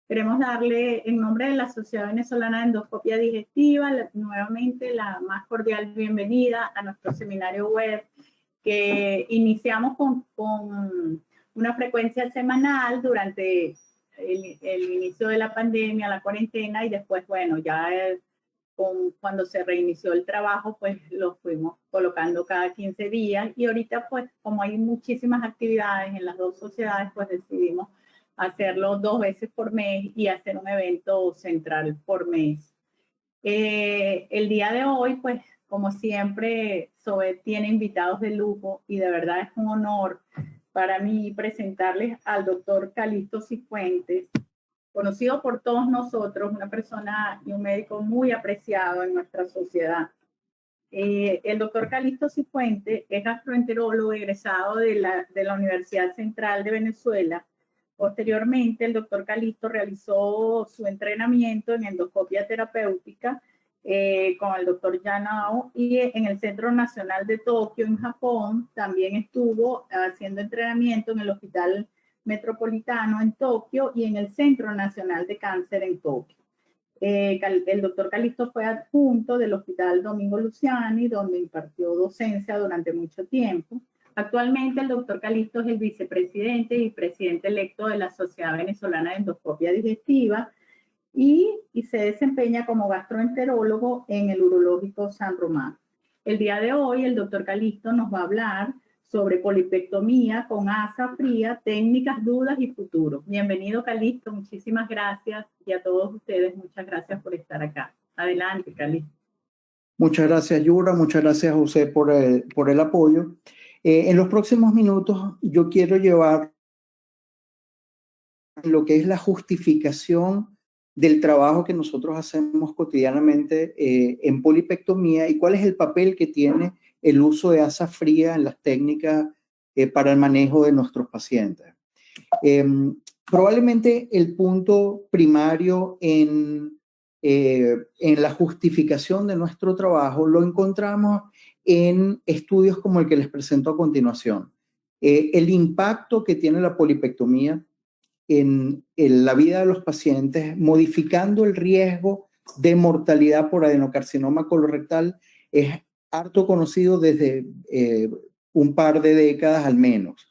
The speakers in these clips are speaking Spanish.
Queremos darle, en nombre de la Sociedad Venezolana de Endoscopia Digestiva, nuevamente la más cordial bienvenida a nuestro seminario web que iniciamos con una frecuencia semanal durante el inicio de la pandemia, la cuarentena, y después, bueno, ya cuando se reinició el trabajo, pues lo fuimos colocando cada 15 días. Y ahorita, pues, como hay muchísimas actividades en las dos sociedades, pues decidimos hacerlo 2 veces por mes y hacer un evento central por mes. El día de hoy, pues, como siempre, SOED tiene invitados de lujo y de verdad es un honor para mí presentarles al doctor Calixto Cifuentes, conocido por todos nosotros, una persona y un médico muy apreciado en nuestra sociedad. El doctor Calixto Cifuentes es gastroenterólogo egresado de la Universidad Central de Venezuela. Posteriormente, el doctor Calixto realizó su entrenamiento en endoscopia terapéutica con el doctor Yanao, y en el Centro Nacional de Tokio, en Japón. También estuvo haciendo entrenamiento en el Hospital Metropolitano en Tokio y en el Centro Nacional de Cáncer en Tokio. El doctor Calixto fue adjunto del Hospital Domingo Luciani, donde impartió docencia durante mucho tiempo. Actualmente el doctor Calixto es el vicepresidente y presidente electo de la Sociedad Venezolana de Endoscopia Digestiva y se desempeña como gastroenterólogo en el Urológico San Román. El día de hoy el doctor Calixto nos va a hablar sobre polipectomía con asa fría, técnicas, dudas y futuro. Bienvenido, Calixto, muchísimas gracias, y a todos ustedes muchas gracias por estar acá. Adelante, Calixto. Muchas gracias, Yura, muchas gracias, José, por el apoyo. En los próximos minutos yo quiero llevar lo que es la justificación del trabajo que nosotros hacemos cotidianamente en polipectomía y cuál es el papel que tiene el uso de asa fría en las técnicas para el manejo de nuestros pacientes. Probablemente el punto primario en la justificación de nuestro trabajo lo encontramos en estudios como el que les presento a continuación. El impacto que tiene la polipectomía en la vida de los pacientes, modificando el riesgo de mortalidad por adenocarcinoma colorectal, es harto conocido desde un par de décadas al menos,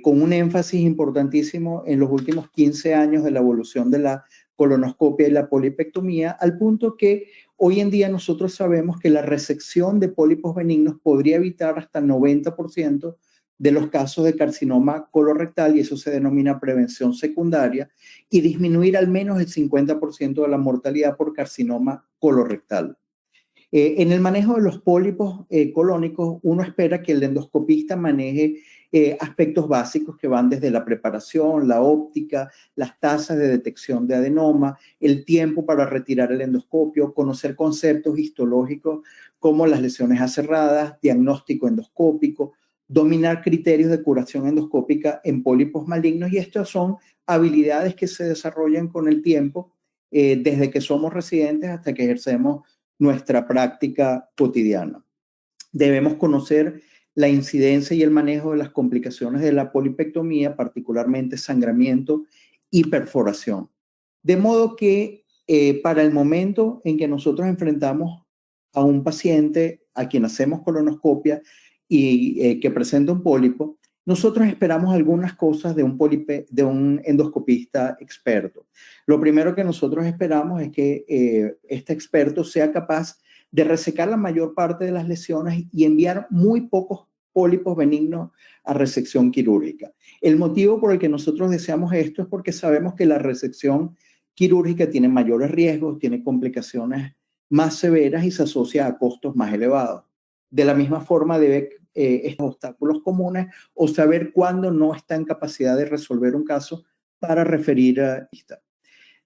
con un énfasis importantísimo en los últimos 15 años de la evolución de la colonoscopia y la polipectomía, al punto que hoy en día nosotros sabemos que la resección de pólipos benignos podría evitar hasta el 90% de los casos de carcinoma colorectal, y eso se denomina prevención secundaria, y disminuir al menos el 50% de la mortalidad por carcinoma colorectal. En el manejo de los pólipos colónicos, uno espera que el endoscopista maneje aspectos básicos que van desde la preparación, la óptica, las tasas de detección de adenoma, el tiempo para retirar el endoscopio, conocer conceptos histológicos como las lesiones aserradas, diagnóstico endoscópico, dominar criterios de curación endoscópica en pólipos malignos, y estas son habilidades que se desarrollan con el tiempo, desde que somos residentes hasta que ejercemos nuestra práctica cotidiana. Debemos conocer la incidencia y el manejo de las complicaciones de la polipectomía, particularmente sangramiento y perforación. De modo que para el momento en que nosotros enfrentamos a un paciente a quien hacemos colonoscopia y que presenta un pólipo, nosotros esperamos algunas cosas de un endoscopista experto. Lo primero que nosotros esperamos es que este experto sea capaz de resecar la mayor parte de las lesiones y enviar muy pocos pólipos benignos a resección quirúrgica. El motivo por el que nosotros deseamos esto es porque sabemos que la resección quirúrgica tiene mayores riesgos, tiene complicaciones más severas y se asocia a costos más elevados. De la misma forma, debe estos obstáculos comunes o saber cuándo no está en capacidad de resolver un caso para referir a esta.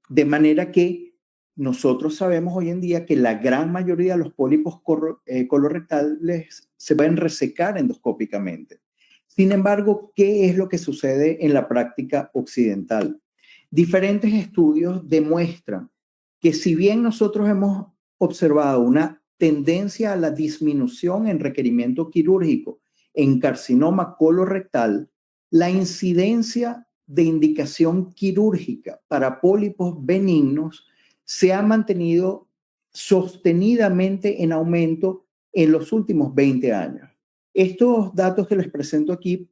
De manera que nosotros sabemos hoy en día que la gran mayoría de los pólipos colorectales se pueden resecar endoscópicamente. Sin embargo, ¿qué es lo que sucede en la práctica occidental? Diferentes estudios demuestran que si bien nosotros hemos observado una tendencia a la disminución en requerimiento quirúrgico en carcinoma colorectal, la incidencia de indicación quirúrgica para pólipos benignos se ha mantenido sostenidamente en aumento en los últimos 20 años. Estos datos que les presento aquí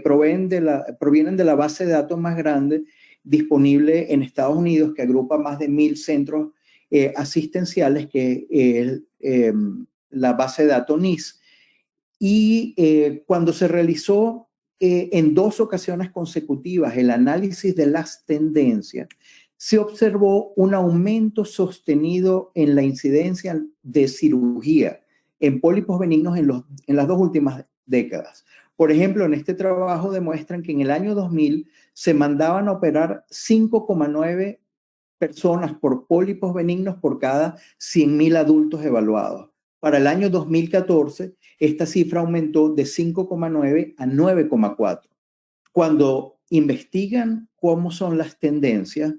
provienen de la base de datos más grande disponible en Estados Unidos, que agrupa más de 1.000 centros asistenciales, que es la base de datos NICE. Y cuando se realizó en 2 ocasiones consecutivas el análisis de las tendencias, se observó un aumento sostenido en la incidencia de cirugía en pólipos benignos en las 2 últimas décadas. Por ejemplo, en este trabajo demuestran que en el año 2000 se mandaban a operar 5,9 personas por pólipos benignos por cada 100.000 adultos evaluados. Para el año 2014, esta cifra aumentó de 5,9 a 9,4. Cuando investigan cómo son las tendencias,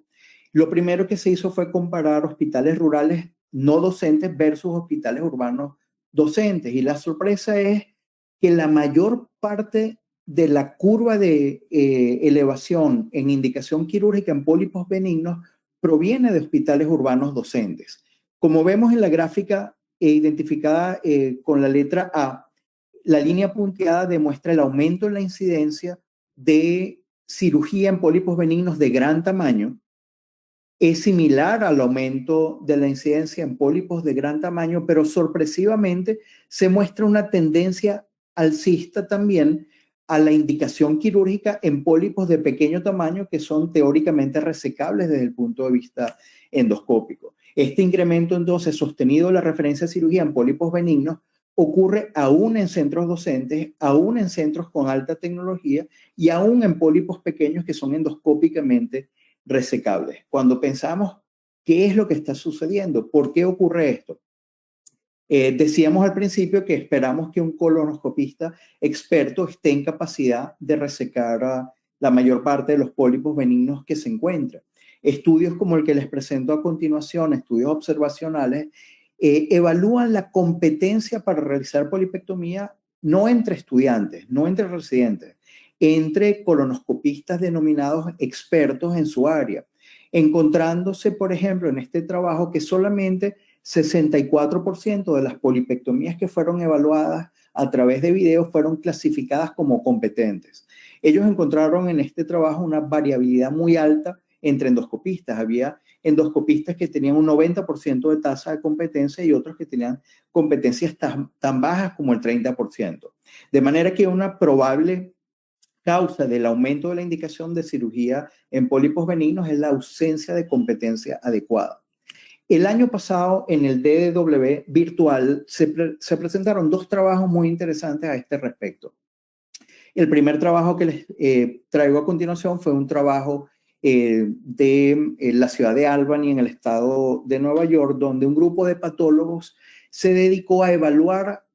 lo primero que se hizo fue comparar hospitales rurales no docentes versus hospitales urbanos docentes. Y la sorpresa es que la mayor parte de la curva de elevación en indicación quirúrgica en pólipos benignos proviene de hospitales urbanos docentes. Como vemos en la gráfica identificada con la letra A, la línea punteada demuestra el aumento en la incidencia de cirugía en pólipos benignos de gran tamaño. Es similar al aumento de la incidencia en pólipos de gran tamaño, pero sorpresivamente se muestra una tendencia alcista también a la indicación quirúrgica en pólipos de pequeño tamaño que son teóricamente resecables desde el punto de vista endoscópico. Este incremento entonces sostenido de la referencia a cirugía en pólipos benignos ocurre aún en centros docentes, aún en centros con alta tecnología y aún en pólipos pequeños que son endoscópicamente resecables. Cuando pensamos qué es lo que está sucediendo, ¿por qué ocurre esto? Decíamos al principio que esperamos que un colonoscopista experto esté en capacidad de resecar la mayor parte de los pólipos benignos que se encuentran. Estudios como el que les presento a continuación, estudios observacionales, evalúan la competencia para realizar polipectomía no entre estudiantes, no entre residentes, entre colonoscopistas denominados expertos en su área, encontrándose, por ejemplo, en este trabajo que solamente 64% de las polipectomías que fueron evaluadas a través de videos fueron clasificadas como competentes. Ellos encontraron en este trabajo una variabilidad muy alta entre endoscopistas. Había endoscopistas que tenían un 90% de tasa de competencia y otros que tenían competencias tan bajas como el 30%. De manera que una probable causa del aumento de la indicación de cirugía en pólipos benignos es la ausencia de competencia adecuada. El año pasado, en el DDW virtual, se presentaron 2 trabajos muy interesantes a este respecto. El primer trabajo que les traigo a continuación fue un trabajo de la ciudad de Albany, en el estado de Nueva York, donde un grupo de patólogos se dedicó a evaluar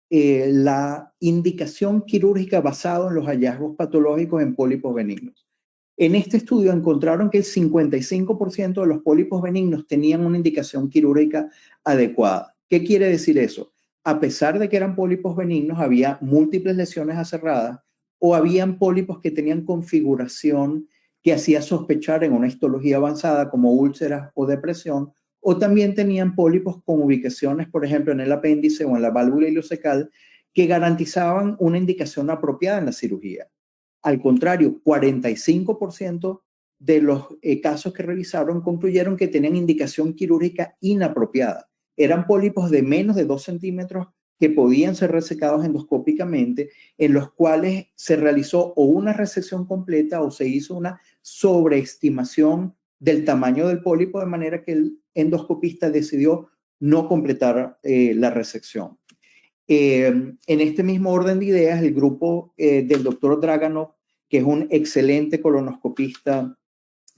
la indicación quirúrgica basada en los hallazgos patológicos en pólipos benignos. En este estudio encontraron que el 55% de los pólipos benignos tenían una indicación quirúrgica adecuada. ¿Qué quiere decir eso? A pesar de que eran pólipos benignos, había múltiples lesiones aserradas o habían pólipos que tenían configuración que hacía sospechar en una histología avanzada como úlceras o depresión, o también tenían pólipos con ubicaciones, por ejemplo, en el apéndice o en la válvula ileocecal, que garantizaban una indicación apropiada en la cirugía. Al contrario, 45% de los casos que revisaron concluyeron que tenían indicación quirúrgica inapropiada. Eran pólipos de menos de 2 centímetros que podían ser resecados endoscópicamente, en los cuales se realizó o una resección completa o se hizo una sobreestimación del tamaño del pólipo, de manera que el endoscopista decidió no completar la resección. En este mismo orden de ideas, el grupo del doctor Draganov, que es un excelente colonoscopista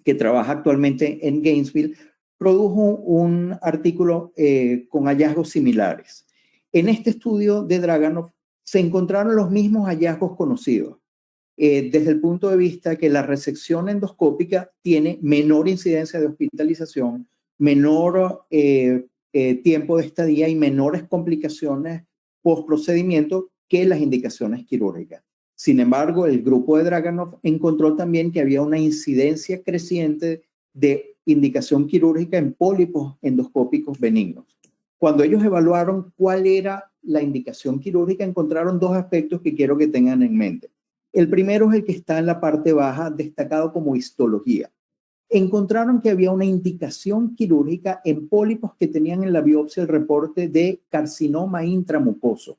que trabaja actualmente en Gainesville, produjo un artículo con hallazgos similares. En este estudio de Draganov se encontraron los mismos hallazgos conocidos, desde el punto de vista que la resección endoscópica tiene menor incidencia de hospitalización, menor tiempo de estadía y menores complicaciones post procedimiento que las indicaciones quirúrgicas. Sin embargo, el grupo de Draganov encontró también que había una incidencia creciente de indicación quirúrgica en pólipos endoscópicos benignos. Cuando ellos evaluaron cuál era la indicación quirúrgica, encontraron dos aspectos que quiero que tengan en mente. El primero es el que está en la parte baja, destacado como histología. Encontraron que había una indicación quirúrgica en pólipos que tenían en la biopsia el reporte de carcinoma intramucoso.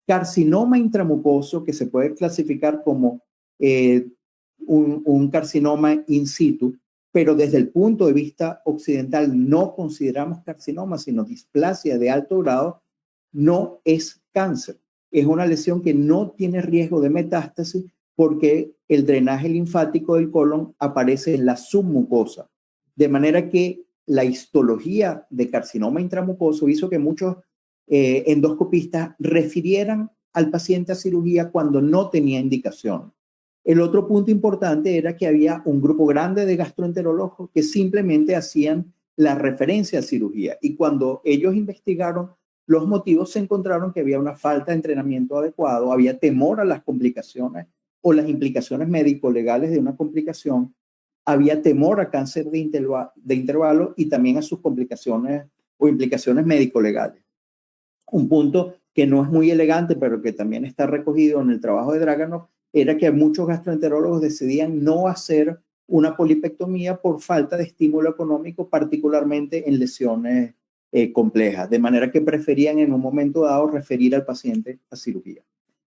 Carcinoma intramucoso, que se puede clasificar como un carcinoma in situ, pero desde el punto de vista occidental no consideramos carcinoma, sino displasia de alto grado, no es cáncer. Es una lesión que no tiene riesgo de metástasis porque el drenaje linfático del colon aparece en la submucosa. De manera que la histología de carcinoma intramucoso hizo que muchos endoscopistas refirieran al paciente a cirugía cuando no tenía indicación. El otro punto importante era que había un grupo grande de gastroenterólogos que simplemente hacían la referencia a cirugía, y cuando ellos investigaron los motivos se encontraron que había una falta de entrenamiento adecuado, había temor a las complicaciones o las implicaciones médico-legales de una complicación, había temor a cáncer de intervalo y también a sus complicaciones o implicaciones médico-legales. Un punto que no es muy elegante, pero que también está recogido en el trabajo de Draganov, era que muchos gastroenterólogos decidían no hacer una polipectomía por falta de estímulo económico, particularmente en lesiones complejas, de manera que preferían en un momento dado referir al paciente a cirugía.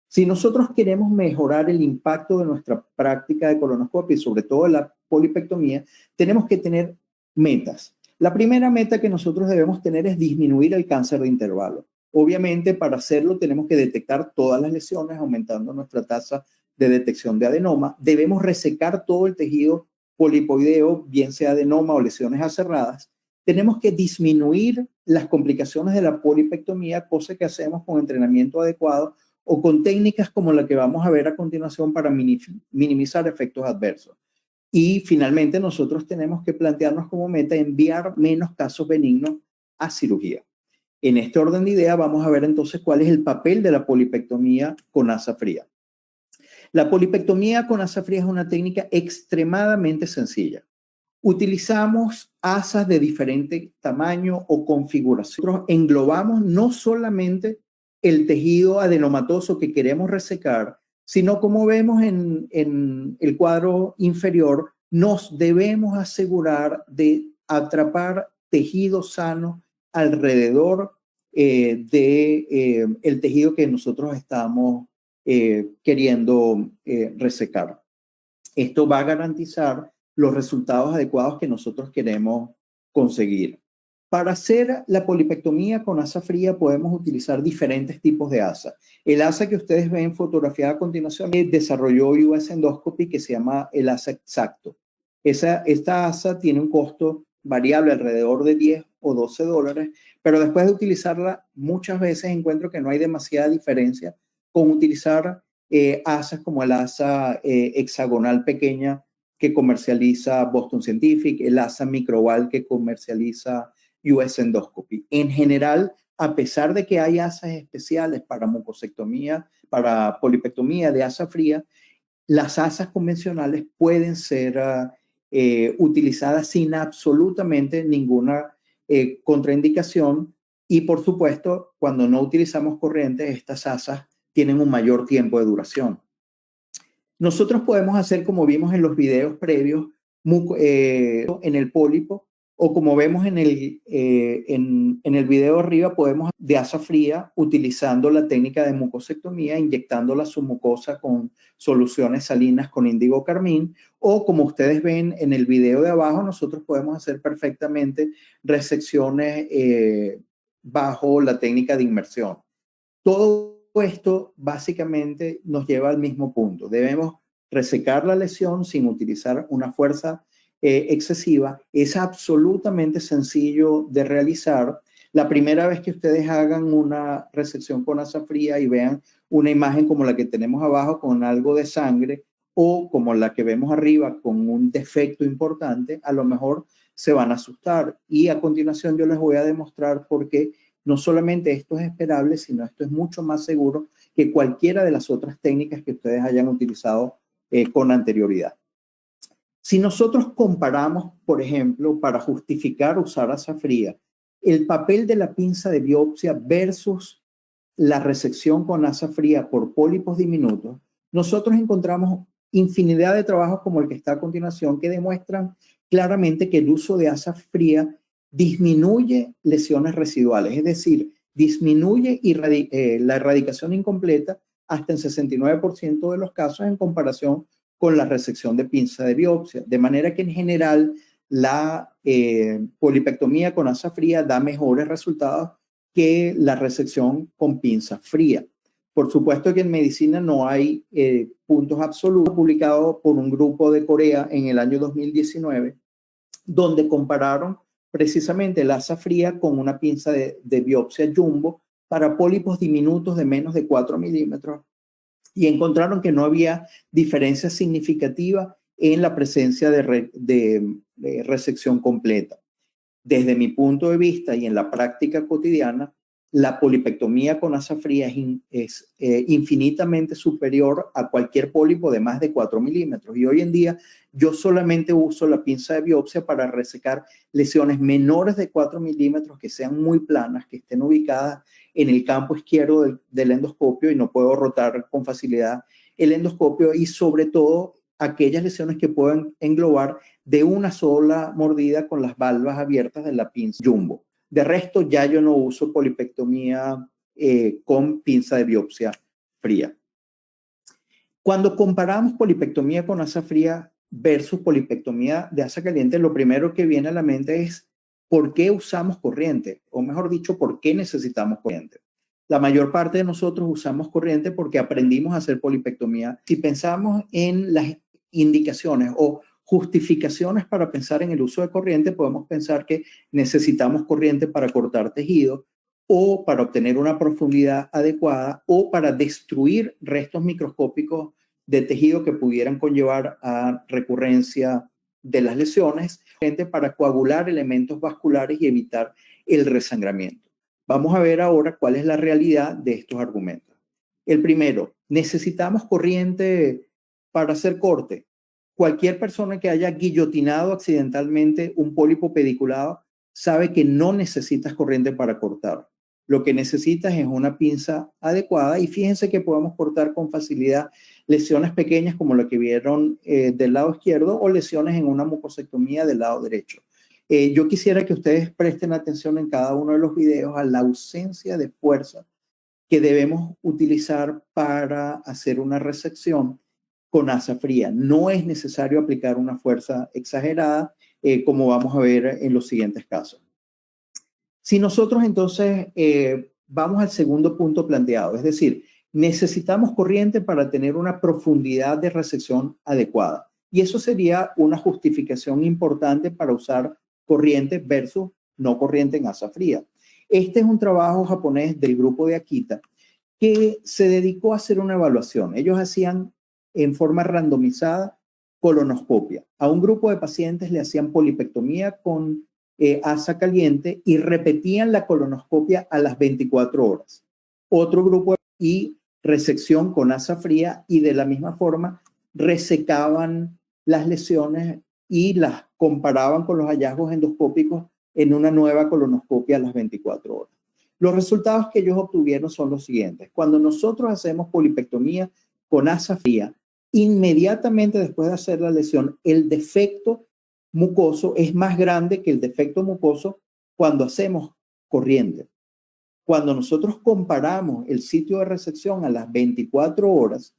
Si nosotros queremos mejorar el impacto de nuestra práctica de colonoscopia y sobre todo la polipectomía, tenemos que tener metas. La primera meta que nosotros debemos tener es disminuir el cáncer de intervalo. Obviamente, para hacerlo tenemos que detectar todas las lesiones, aumentando nuestra tasa de detección de adenoma. Debemos resecar todo el tejido polipoideo, bien sea adenoma o lesiones aserradas. Tenemos que disminuir las complicaciones de la polipectomía, cosa que hacemos con entrenamiento adecuado o con técnicas como la que vamos a ver a continuación para minimizar efectos adversos. Y finalmente nosotros tenemos que plantearnos como meta enviar menos casos benignos a cirugía. En este orden de idea vamos a ver entonces cuál es el papel de la polipectomía con asa fría. La polipectomía con asa fría es una técnica extremadamente sencilla. Utilizamos asas de diferente tamaño o configuración. Nosotros englobamos no solamente el tejido adenomatoso que queremos resecar, sino como vemos en el cuadro inferior, nos debemos asegurar de atrapar tejido sano alrededor del tejido que nosotros estamos queriendo resecar. Esto va a garantizar los resultados adecuados que nosotros queremos conseguir. Para hacer la polipectomía con asa fría podemos utilizar diferentes tipos de asa. El asa que ustedes ven fotografiada a continuación desarrolló US Endoscopy, que se llama el asa exacto. Esta asa tiene un costo variable alrededor de $10 o $12, pero después de utilizarla muchas veces encuentro que no hay demasiada diferencia con utilizar asas como el asa hexagonal pequeña que comercializa Boston Scientific, el asa microval que comercializa US Endoscopy. En general, a pesar de que hay asas especiales para mucosectomía, para polipectomía de asa fría, las asas convencionales pueden ser utilizadas sin absolutamente ninguna contraindicación, y por supuesto, cuando no utilizamos corrientes, estas asas tienen un mayor tiempo de duración. Nosotros podemos hacer, como vimos en los videos previos, en el pólipo, o como vemos en el video arriba, podemos de asa fría utilizando la técnica de mucosectomía, inyectando la submucosa con soluciones salinas con índigo carmín, o como ustedes ven en el video de abajo, nosotros podemos hacer perfectamente resecciones bajo la técnica de inmersión. Todo esto básicamente nos lleva al mismo punto. Debemos resecar la lesión sin utilizar una fuerza excesiva. Es absolutamente sencillo de realizar. La primera vez que ustedes hagan una resección con asa fría y vean una imagen como la que tenemos abajo con algo de sangre, o como la que vemos arriba con un defecto importante, a lo mejor se van a asustar. Y a continuación yo les voy a demostrar por qué no solamente esto es esperable, sino esto es mucho más seguro que cualquiera de las otras técnicas que ustedes hayan utilizado con anterioridad. Si nosotros comparamos, por ejemplo, para justificar usar asa fría, el papel de la pinza de biopsia versus la resección con asa fría por pólipos diminutos, nosotros encontramos infinidad de trabajos como el que está a continuación que demuestran claramente que el uso de asa fría disminuye lesiones residuales, es decir, disminuye la erradicación incompleta hasta en 69% de los casos en comparación con la resección de pinza de biopsia. De manera que en general la polipectomía con asa fría da mejores resultados que la resección con pinza fría. Por supuesto que en medicina no hay puntos absolutos, publicado por un grupo de Corea en el año 2019, donde compararon precisamente la asa fría con una pinza de biopsia jumbo para pólipos diminutos de menos de 4 milímetros y encontraron que no había diferencia significativa en la presencia de resección completa. Desde mi punto de vista y en la práctica cotidiana, la polipectomía con asa fría es infinitamente superior a cualquier pólipo de más de 4 milímetros. Y hoy en día yo solamente uso la pinza de biopsia para resecar lesiones menores de 4 milímetros que sean muy planas, que estén ubicadas en el campo izquierdo del endoscopio y no puedo rotar con facilidad el endoscopio, y sobre todo aquellas lesiones que pueden englobar de una sola mordida con las valvas abiertas de la pinza jumbo. De resto, ya yo no uso polipectomía con pinza de biopsia fría. Cuando comparamos polipectomía con asa fría versus polipectomía de asa caliente, lo primero que viene a la mente es ¿por qué usamos corriente? O mejor dicho, ¿por qué necesitamos corriente? La mayor parte de nosotros usamos corriente porque aprendimos a hacer polipectomía. Si pensamos en las indicaciones o justificaciones para pensar en el uso de corriente, podemos pensar que necesitamos corriente para cortar tejido o para obtener una profundidad adecuada o para destruir restos microscópicos de tejido que pudieran conllevar a recurrencia de las lesiones, para coagular elementos vasculares y evitar el resangramiento. Vamos a ver ahora cuál es la realidad de estos argumentos. El primero, necesitamos corriente para hacer corte. Cualquier persona que haya guillotinado accidentalmente un pólipo pediculado sabe que no necesitas corriente para cortar. Lo que necesitas es una pinza adecuada y fíjense que podemos cortar con facilidad lesiones pequeñas como la que vieron del lado izquierdo o lesiones en una mucosectomía del lado derecho. Yo quisiera que ustedes presten atención en cada uno de los videos a la ausencia de fuerza que debemos utilizar para hacer una resección con asa fría. No es necesario aplicar una fuerza exagerada, como vamos a ver en los siguientes casos. Si nosotros entonces vamos al segundo punto planteado, es decir, necesitamos corriente para tener una profundidad de resección adecuada. Y eso sería una justificación importante para usar corriente versus no corriente en asa fría. Este es un trabajo japonés del grupo de Akita que se dedicó a hacer una evaluación. Ellos hacían en forma randomizada colonoscopia. A un grupo de pacientes le hacían polipectomía con asa caliente y repetían la colonoscopia a las 24 horas. Otro grupo y resección con asa fría y de la misma forma resecaban las lesiones y las comparaban con los hallazgos endoscópicos en una nueva colonoscopia a las 24 horas. Los resultados que ellos obtuvieron son los siguientes. Cuando nosotros hacemos polipectomía con asa fría, inmediatamente después de hacer la lesión, el defecto mucoso es más grande que el defecto mucoso cuando hacemos corriente. Cuando nosotros comparamos el sitio de resección a las 24 horas,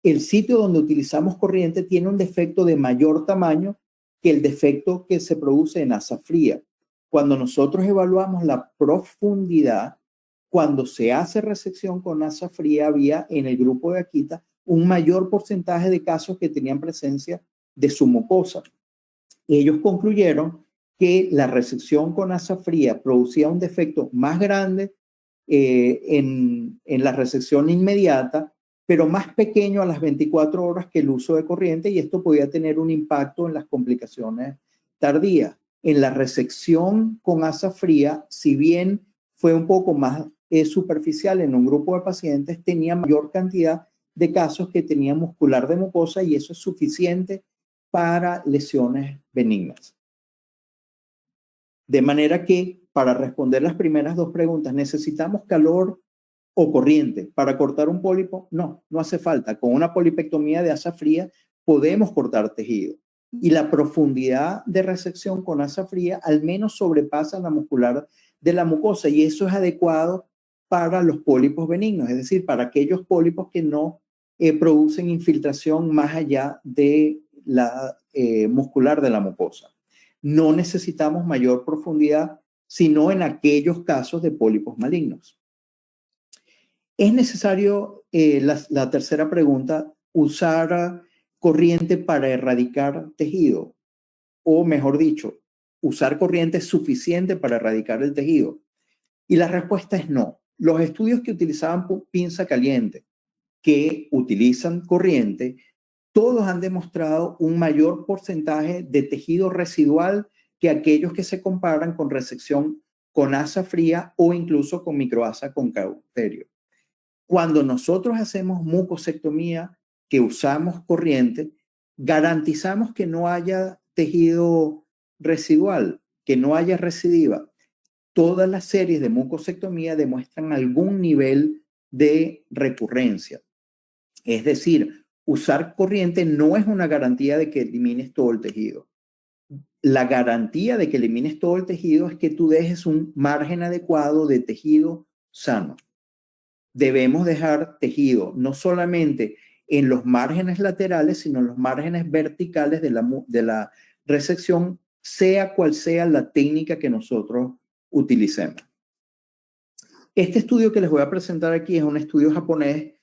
el sitio donde utilizamos corriente tiene un defecto de mayor tamaño que el defecto que se produce en asa fría. Cuando nosotros evaluamos la profundidad, cuando se hace resección con asa fría, había en el grupo de Akita un mayor porcentaje de casos que tenían presencia de su mucosa. Ellos concluyeron que la resección con asa fría producía un defecto más grande en la resección inmediata, pero más pequeño a las 24 horas que el uso de corriente, y esto podía tener un impacto en las complicaciones tardías. En la resección con asa fría, si bien fue un poco más superficial en un grupo de pacientes, tenía mayor cantidad de casos que tenían muscular de mucosa y eso es suficiente para lesiones benignas. De manera que, para responder las primeras dos preguntas, ¿necesitamos calor o corriente para cortar un pólipo? No, no hace falta. Con una polipectomía de asa fría podemos cortar tejido. Y la profundidad de resección con asa fría al menos sobrepasa la muscular de la mucosa y eso es adecuado para los pólipos benignos, es decir, para aquellos pólipos que no producen infiltración más allá de la muscular de la mucosa. No necesitamos mayor profundidad, sino en aquellos casos de pólipos malignos. Es necesario, la tercera pregunta, usar corriente para erradicar tejido, o mejor dicho, usar corriente suficiente para erradicar el tejido. Y la respuesta es no. Los estudios que utilizaban pinza caliente, que utilizan corriente, todos han demostrado un mayor porcentaje de tejido residual que aquellos que se comparan con resección con asa fría o incluso con microasa con cauterio. Cuando nosotros hacemos mucosectomía, que usamos corriente, garantizamos que no haya tejido residual, que no haya recidiva. Todas las series de mucosectomía demuestran algún nivel de recurrencia. Es decir, usar corriente no es una garantía de que elimines todo el tejido. La garantía de que elimines todo el tejido es que tú dejes un margen adecuado de tejido sano. Debemos dejar tejido no solamente en los márgenes laterales, sino en los márgenes verticales de la resección, sea cual sea la técnica que nosotros utilicemos. Este estudio que les voy a presentar aquí es un estudio japonés,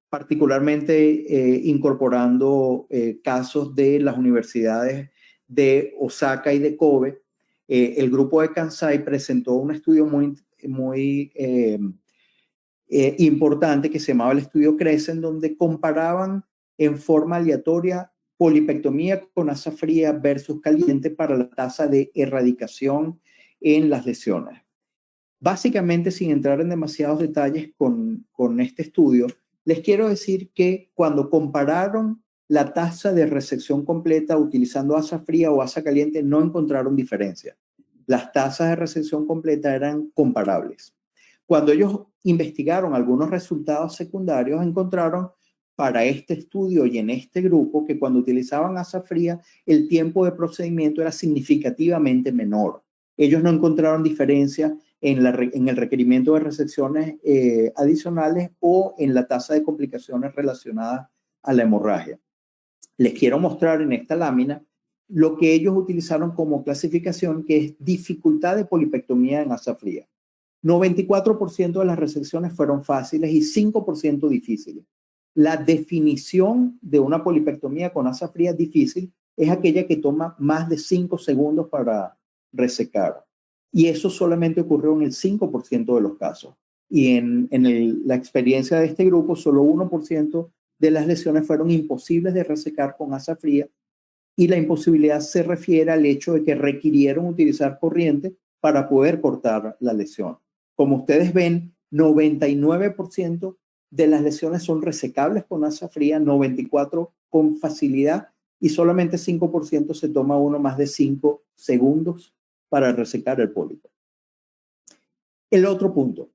particularmente incorporando casos de las universidades de Osaka y de Kobe. El grupo de Kansai presentó un estudio muy importante que se llamaba el estudio Crescent, donde comparaban en forma aleatoria polipectomía con asa fría versus caliente para la tasa de erradicación en las lesiones. Básicamente, sin entrar en demasiados detalles con este estudio, les quiero decir que cuando compararon la tasa de resección completa utilizando asa fría o asa caliente, no encontraron diferencia. Las tasas de resección completa eran comparables. Cuando ellos investigaron algunos resultados secundarios, encontraron para este estudio y en este grupo que cuando utilizaban asa fría, el tiempo de procedimiento era significativamente menor. Ellos no encontraron diferencia en el requerimiento de resecciones adicionales o en la tasa de complicaciones relacionadas a la hemorragia. Les quiero mostrar en esta lámina lo que ellos utilizaron como clasificación, que es dificultad de polipectomía en asa fría. 94% de las resecciones fueron fáciles y 5% difíciles. La definición de una polipectomía con asa fría difícil es aquella que toma más de 5 segundos para resecar. Y eso solamente ocurrió en el 5% de los casos. Y en la experiencia de este grupo, solo 1% de las lesiones fueron imposibles de resecar con asa fría. Y la imposibilidad se refiere al hecho de que requirieron utilizar corriente para poder cortar la lesión. Como ustedes ven, 99% de las lesiones son resecables con asa fría, 94% con facilidad y solamente 5% se toma uno más de 5 segundos para resecar el pólipo. El otro punto,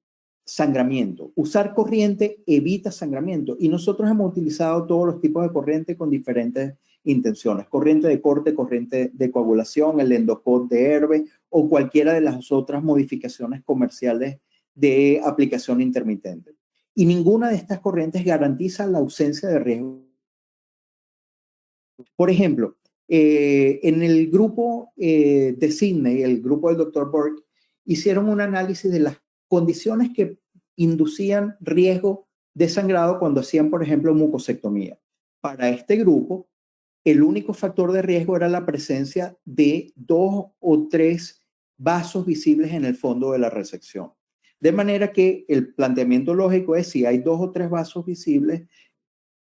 sangramiento. Usar corriente evita sangramiento y nosotros hemos utilizado todos los tipos de corriente con diferentes intenciones. Corriente de corte, corriente de coagulación, el Endocott de Herbe o cualquiera de las otras modificaciones comerciales de aplicación intermitente. Y ninguna de estas corrientes garantiza la ausencia de riesgo. Por ejemplo, en el grupo de Sydney, el grupo del Dr. Burke, hicieron un análisis de las condiciones que inducían riesgo de sangrado cuando hacían, por ejemplo, mucosectomía. Para este grupo, el único factor de riesgo era la presencia de 2 o 3 vasos visibles en el fondo de la resección. De manera que el planteamiento lógico es si hay 2 o 3 vasos visibles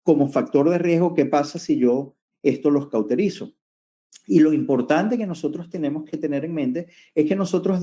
como factor de riesgo, ¿qué pasa si yo esto los cauterizo? Y lo importante que nosotros tenemos que tener en mente es que nosotros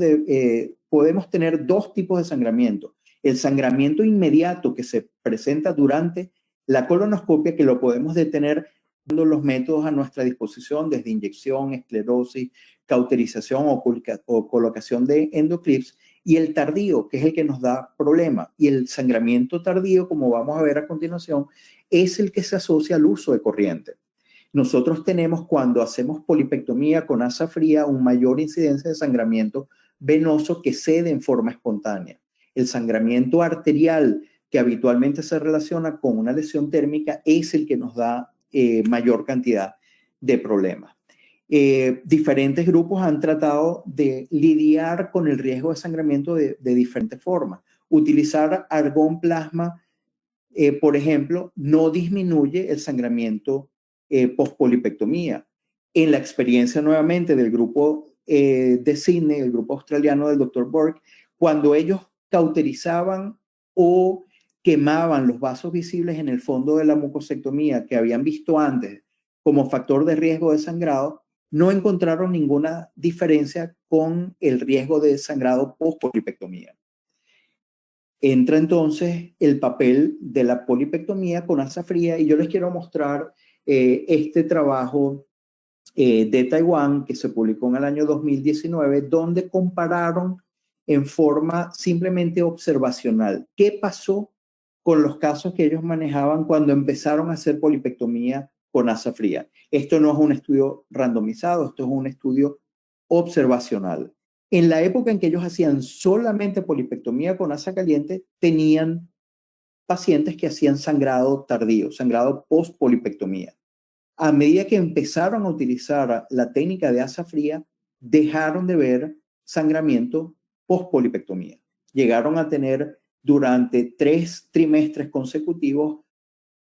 podemos tener dos tipos de sangramiento. El sangramiento inmediato que se presenta durante la colonoscopia, que lo podemos detener dando los métodos a nuestra disposición, desde inyección, esclerosis, cauterización o colocación de endoclips, y el tardío, que es el que nos da problema. Y el sangramiento tardío, como vamos a ver a continuación, es el que se asocia al uso de corriente. Nosotros tenemos, cuando hacemos polipectomía con asa fría, una mayor incidencia de sangramiento venoso que cede en forma espontánea. El sangramiento arterial, que habitualmente se relaciona con una lesión térmica, es el que nos da mayor cantidad de problemas. Diferentes grupos han tratado de lidiar con el riesgo de sangramiento de diferentes formas. Utilizar argón plasma, por ejemplo, no disminuye el sangramiento post-polipectomía. En la experiencia nuevamente del grupo de Sydney, el grupo australiano del Dr. Burke, cuando ellos cauterizaban o quemaban los vasos visibles en el fondo de la mucosectomía que habían visto antes como factor de riesgo de sangrado, no encontraron ninguna diferencia con el riesgo de sangrado post-polipectomía. Entra entonces el papel de la polipectomía con asa fría, y yo les quiero mostrar este trabajo de Taiwán que se publicó en el año 2019, donde compararon en forma simplemente observacional qué pasó con los casos que ellos manejaban cuando empezaron a hacer polipectomía con asa fría. Esto no es un estudio randomizado, esto es un estudio observacional. En la época en que ellos hacían solamente polipectomía con asa caliente, tenían pacientes que hacían sangrado tardío, sangrado post-polipectomía. A medida que empezaron a utilizar la técnica de asa fría, dejaron de ver sangramiento post-polipectomía. Llegaron a tener durante 3 trimestres consecutivos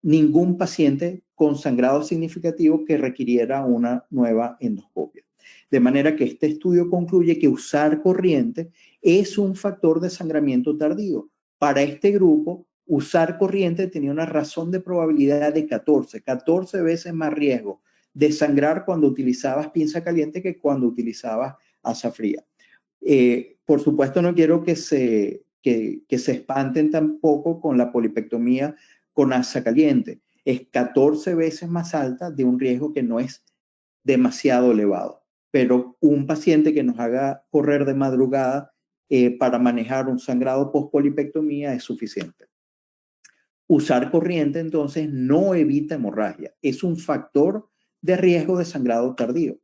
ningún paciente con sangrado significativo que requiriera una nueva endoscopia. De manera que este estudio concluye que usar corriente es un factor de sangramiento tardío. Para este grupo, usar corriente tenía una razón de probabilidad de 14 veces más riesgo de sangrar cuando utilizabas pinza caliente que cuando utilizabas asa fría. Por supuesto, no quiero que se espanten tampoco con la polipectomía con asa caliente. Es 14 veces más alta de un riesgo que no es demasiado elevado. Pero un paciente que nos haga correr de madrugada para manejar un sangrado post-polipectomía es suficiente. Usar corriente, entonces, no evita hemorragia. Es un factor de riesgo de sangrado tardío.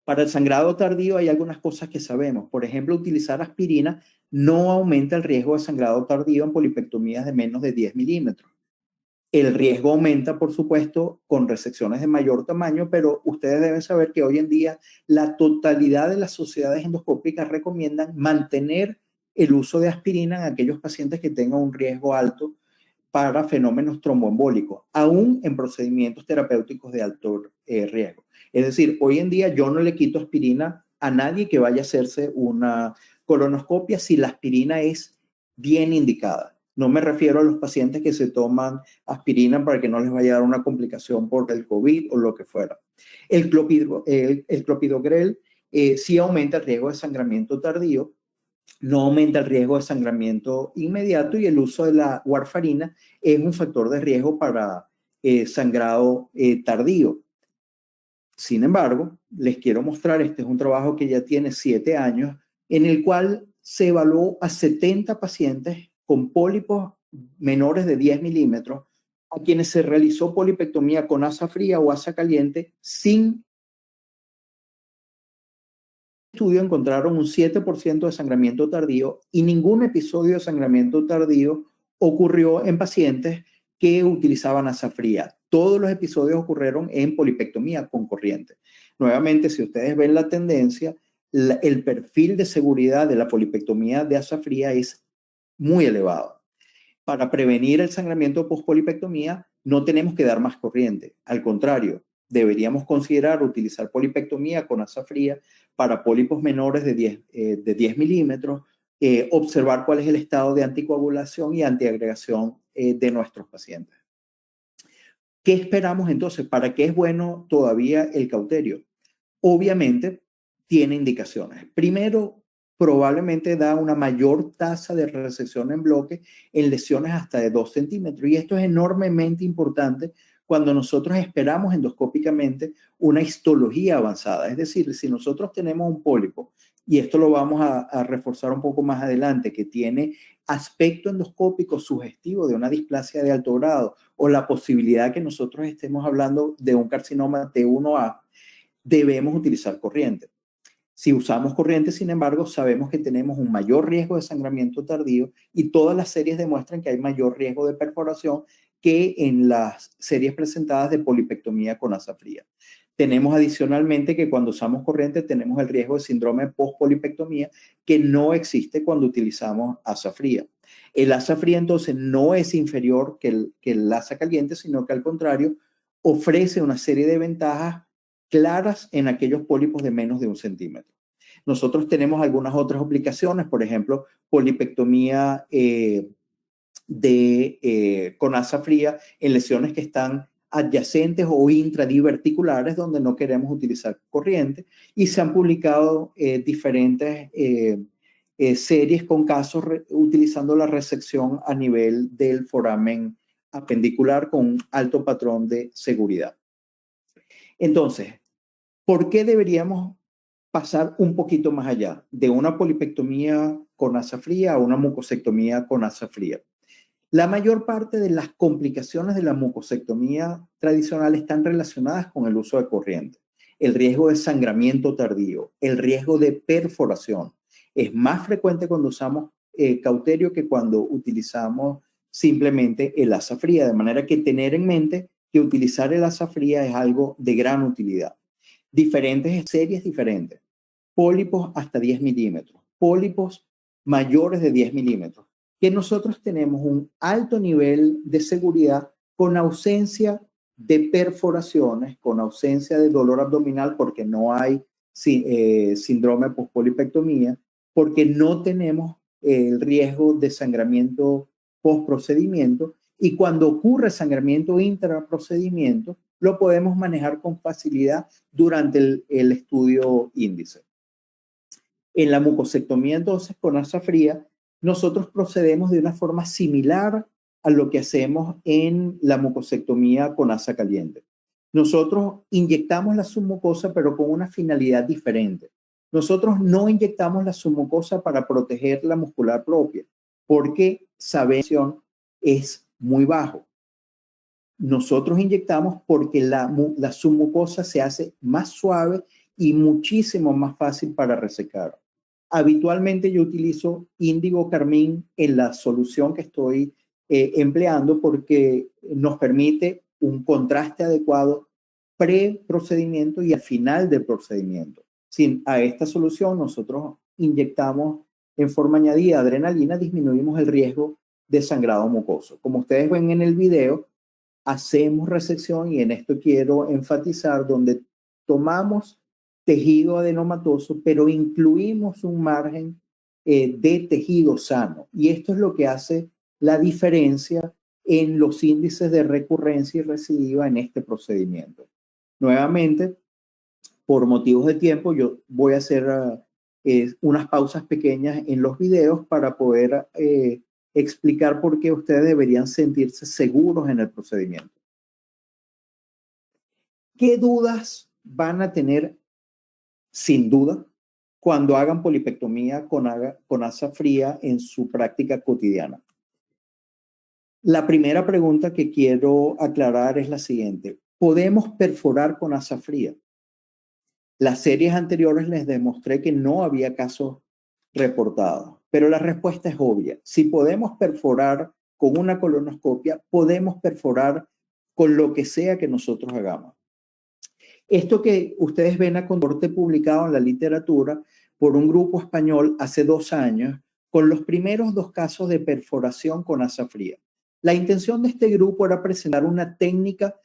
Para el sangrado tardío hay algunas cosas que sabemos. Por ejemplo, utilizar aspirina no aumenta el riesgo de sangrado tardío en polipectomías de menos de 10 milímetros. El riesgo aumenta, por supuesto, con resecciones de mayor tamaño, pero ustedes deben saber que hoy en día la totalidad de las sociedades endoscópicas recomiendan mantener el uso de aspirina en aquellos pacientes que tengan un riesgo alto para fenómenos tromboembólicos, aún en procedimientos terapéuticos de alto riesgo. Es decir, hoy en día yo no le quito aspirina a nadie que vaya a hacerse una colonoscopia si la aspirina es bien indicada. No me refiero a los pacientes que se toman aspirina para que no les vaya a dar una complicación por el COVID o lo que fuera. El clopidogrel sí aumenta el riesgo de sangramiento tardío, no aumenta el riesgo de sangramiento inmediato, y el uso de la warfarina es un factor de riesgo para sangrado tardío. Sin embargo, les quiero mostrar, este es un trabajo que ya tiene 7 años, en el cual se evaluó a 70 pacientes con pólipos menores de 10 milímetros, a quienes se realizó polipectomía con asa fría o asa caliente sin estudio. Encontraron un 7% de sangramiento tardío, y ningún episodio de sangramiento tardío ocurrió en pacientes que utilizaban asa fría. Todos los episodios ocurrieron en polipectomía con corriente. Nuevamente, si ustedes ven la tendencia, el perfil de seguridad de la polipectomía de asa fría es muy elevado. Para prevenir el sangramiento post-polipectomía, no tenemos que dar más corriente. Al contrario, deberíamos considerar utilizar polipectomía con asa fría para pólipos menores de 10 milímetros, observar cuál es el estado de anticoagulación y antiagregación de nuestros pacientes. ¿Qué esperamos entonces? ¿Para qué es bueno todavía el cauterio? Obviamente tiene indicaciones. Primero, probablemente da una mayor tasa de resección en bloque en lesiones hasta de 2 centímetros. Y esto es enormemente importante cuando nosotros esperamos endoscópicamente una histología avanzada. Es decir, si nosotros tenemos un pólipo, y esto lo vamos a reforzar un poco más adelante, que tiene aspecto endoscópico sugestivo de una displasia de alto grado o la posibilidad que nosotros estemos hablando de un carcinoma T1A, debemos utilizar corriente. Si usamos corriente, sin embargo, sabemos que tenemos un mayor riesgo de sangramiento tardío y todas las series demuestran que hay mayor riesgo de perforación que en las series presentadas de polipectomía con asa fría. Tenemos adicionalmente que cuando usamos corriente tenemos el riesgo de síndrome post-polipectomía que no existe cuando utilizamos asa fría. El asa fría entonces no es inferior que el asa caliente, sino que al contrario ofrece una serie de ventajas claras en aquellos pólipos de menos de 1 centímetro. Nosotros tenemos algunas otras aplicaciones, por ejemplo, polipectomía con asa fría en lesiones que están adyacentes o intradiverticulares donde no queremos utilizar corriente, y se han publicado diferentes series con casos utilizando la resección a nivel del foramen apendicular con un alto patrón de seguridad. Entonces, ¿por qué deberíamos pasar un poquito más allá de una polipectomía con asa fría a una mucosectomía con asa fría? La mayor parte de las complicaciones de la mucosectomía tradicional están relacionadas con el uso de corriente. El riesgo de sangramiento tardío, el riesgo de perforación. Es más frecuente cuando usamos cauterio que cuando utilizamos simplemente el asa fría, de manera que tener en mente que utilizar el asa fría es algo de gran utilidad. Diferentes series diferentes. Pólipos hasta 10 milímetros, pólipos mayores de 10 milímetros, que nosotros tenemos un alto nivel de seguridad con ausencia de perforaciones, con ausencia de dolor abdominal porque no hay síndrome postpolipectomía, porque no tenemos el riesgo de sangramiento postprocedimiento, y cuando ocurre sangramiento intraprocedimiento, lo podemos manejar con facilidad durante el estudio índice. En la mucosectomía, entonces, con asa fría, nosotros procedemos de una forma similar a lo que hacemos en la mucosectomía con asa caliente. Nosotros inyectamos la submucosa, pero con una finalidad diferente. Nosotros no inyectamos la submucosa para proteger la muscular propia, porque sabemos que es muy bajo. Nosotros inyectamos porque la submucosa se hace más suave y muchísimo más fácil para resecar. Habitualmente yo utilizo índigo carmín en la solución que estoy empleando porque nos permite un contraste adecuado pre-procedimiento y al final del procedimiento. A esta solución nosotros inyectamos en forma añadida adrenalina, disminuimos el riesgo de sangrado mucoso. Como ustedes ven en el video, hacemos resección, y en esto quiero enfatizar, donde tomamos tejido adenomatoso, pero incluimos un margen de tejido sano. Y esto es lo que hace la diferencia en los índices de recurrencia y recidiva en este procedimiento. Nuevamente, por motivos de tiempo, yo voy a hacer unas pausas pequeñas en los videos para poder explicar por qué ustedes deberían sentirse seguros en el procedimiento. ¿Qué dudas van a tener? Sin duda, cuando hagan polipectomía con asa fría en su práctica cotidiana. La primera pregunta que quiero aclarar es la siguiente: ¿podemos perforar con asa fría? Las series anteriores les demostré que no había casos reportados, pero la respuesta es obvia. Si podemos perforar con una colonoscopia, podemos perforar con lo que sea que nosotros hagamos. Esto que ustedes ven a corte publicado en la literatura por un grupo español hace 2 años, con los primeros 2 casos de perforación con asa fría. La intención de este grupo era presentar una técnica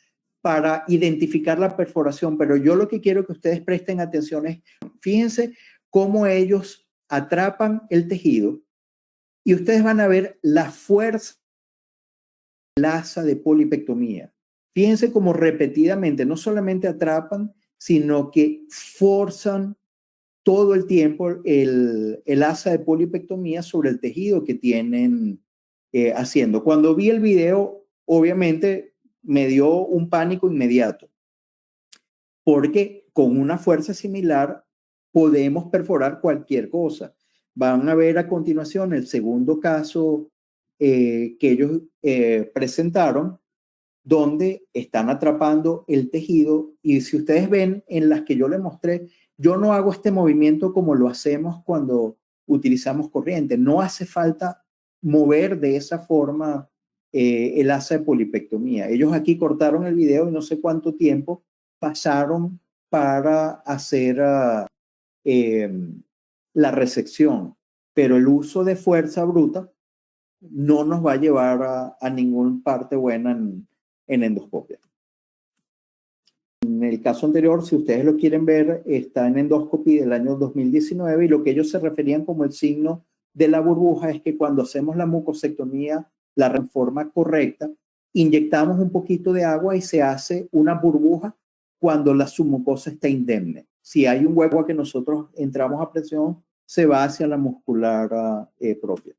para identificar la perforación, pero yo lo que quiero que ustedes presten atención es, fíjense cómo ellos atrapan el tejido y ustedes van a ver la fuerza de la asa de polipectomía. Fíjense cómo repetidamente no solamente atrapan, sino que forzan todo el tiempo el asa de polipectomía sobre el tejido que tienen haciendo. Cuando vi el video, obviamente me dio un pánico inmediato, porque con una fuerza similar podemos perforar cualquier cosa. Van a ver a continuación el segundo caso que ellos presentaron, donde están atrapando el tejido, y si ustedes ven en las que yo les mostré, yo no hago este movimiento como lo hacemos cuando utilizamos corriente. No hace falta mover de esa forma el asa de polipectomía. Ellos aquí cortaron el video y no sé cuánto tiempo pasaron para hacer la resección, pero el uso de fuerza bruta no nos va a llevar a ninguna parte buena en endoscopia. En el caso anterior, si ustedes lo quieren ver, está en Endoscopy del año 2019, y lo que ellos se referían como el signo de la burbuja es que cuando hacemos la mucosectomía, la forma correcta, inyectamos un poquito de agua y se hace una burbuja cuando la submucosa está indemne. Si hay un hueco que nosotros entramos a presión, se va hacia la muscular propia.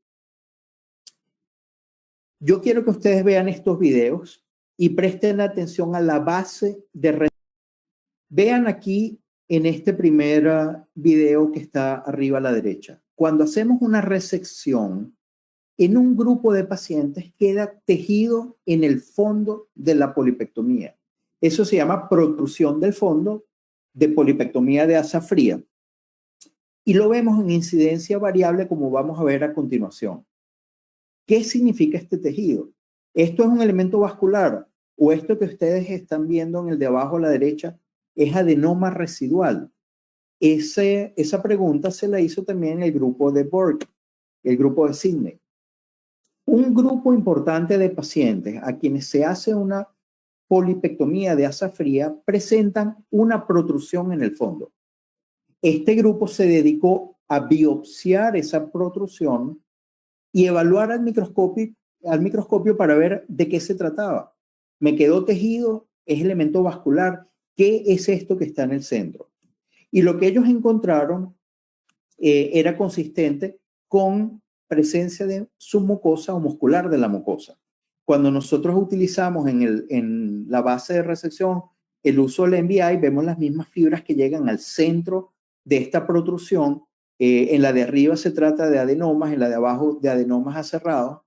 Yo quiero que ustedes vean estos videos y presten atención a la base de... Vean aquí en este primer video que está arriba a la derecha. Cuando hacemos una resección, en un grupo de pacientes queda tejido en el fondo de la polipectomía. Eso se llama protrusión del fondo de polipectomía de asa fría. Y lo vemos en incidencia variable, como vamos a ver a continuación. ¿Qué significa este tejido? ¿Esto es un elemento vascular o esto que ustedes están viendo en el de abajo a la derecha es adenoma residual? Esa pregunta se la hizo también el grupo de Borg, el grupo de Sydney. Un grupo importante de pacientes a quienes se hace una polipectomía de asa fría presentan una protrusión en el fondo. Este grupo se dedicó a biopsiar esa protrusión y evaluar al microscopio para ver de qué se trataba. Me quedó tejido, es elemento vascular, ¿qué es esto que está en el centro? Y lo que ellos encontraron era consistente con presencia de submucosa o muscular de la mucosa. Cuando nosotros utilizamos en la base de resección el uso del NBI, vemos las mismas fibras que llegan al centro de esta protrusión. En la de arriba se trata de adenomas, en la de abajo de adenomas aserrados,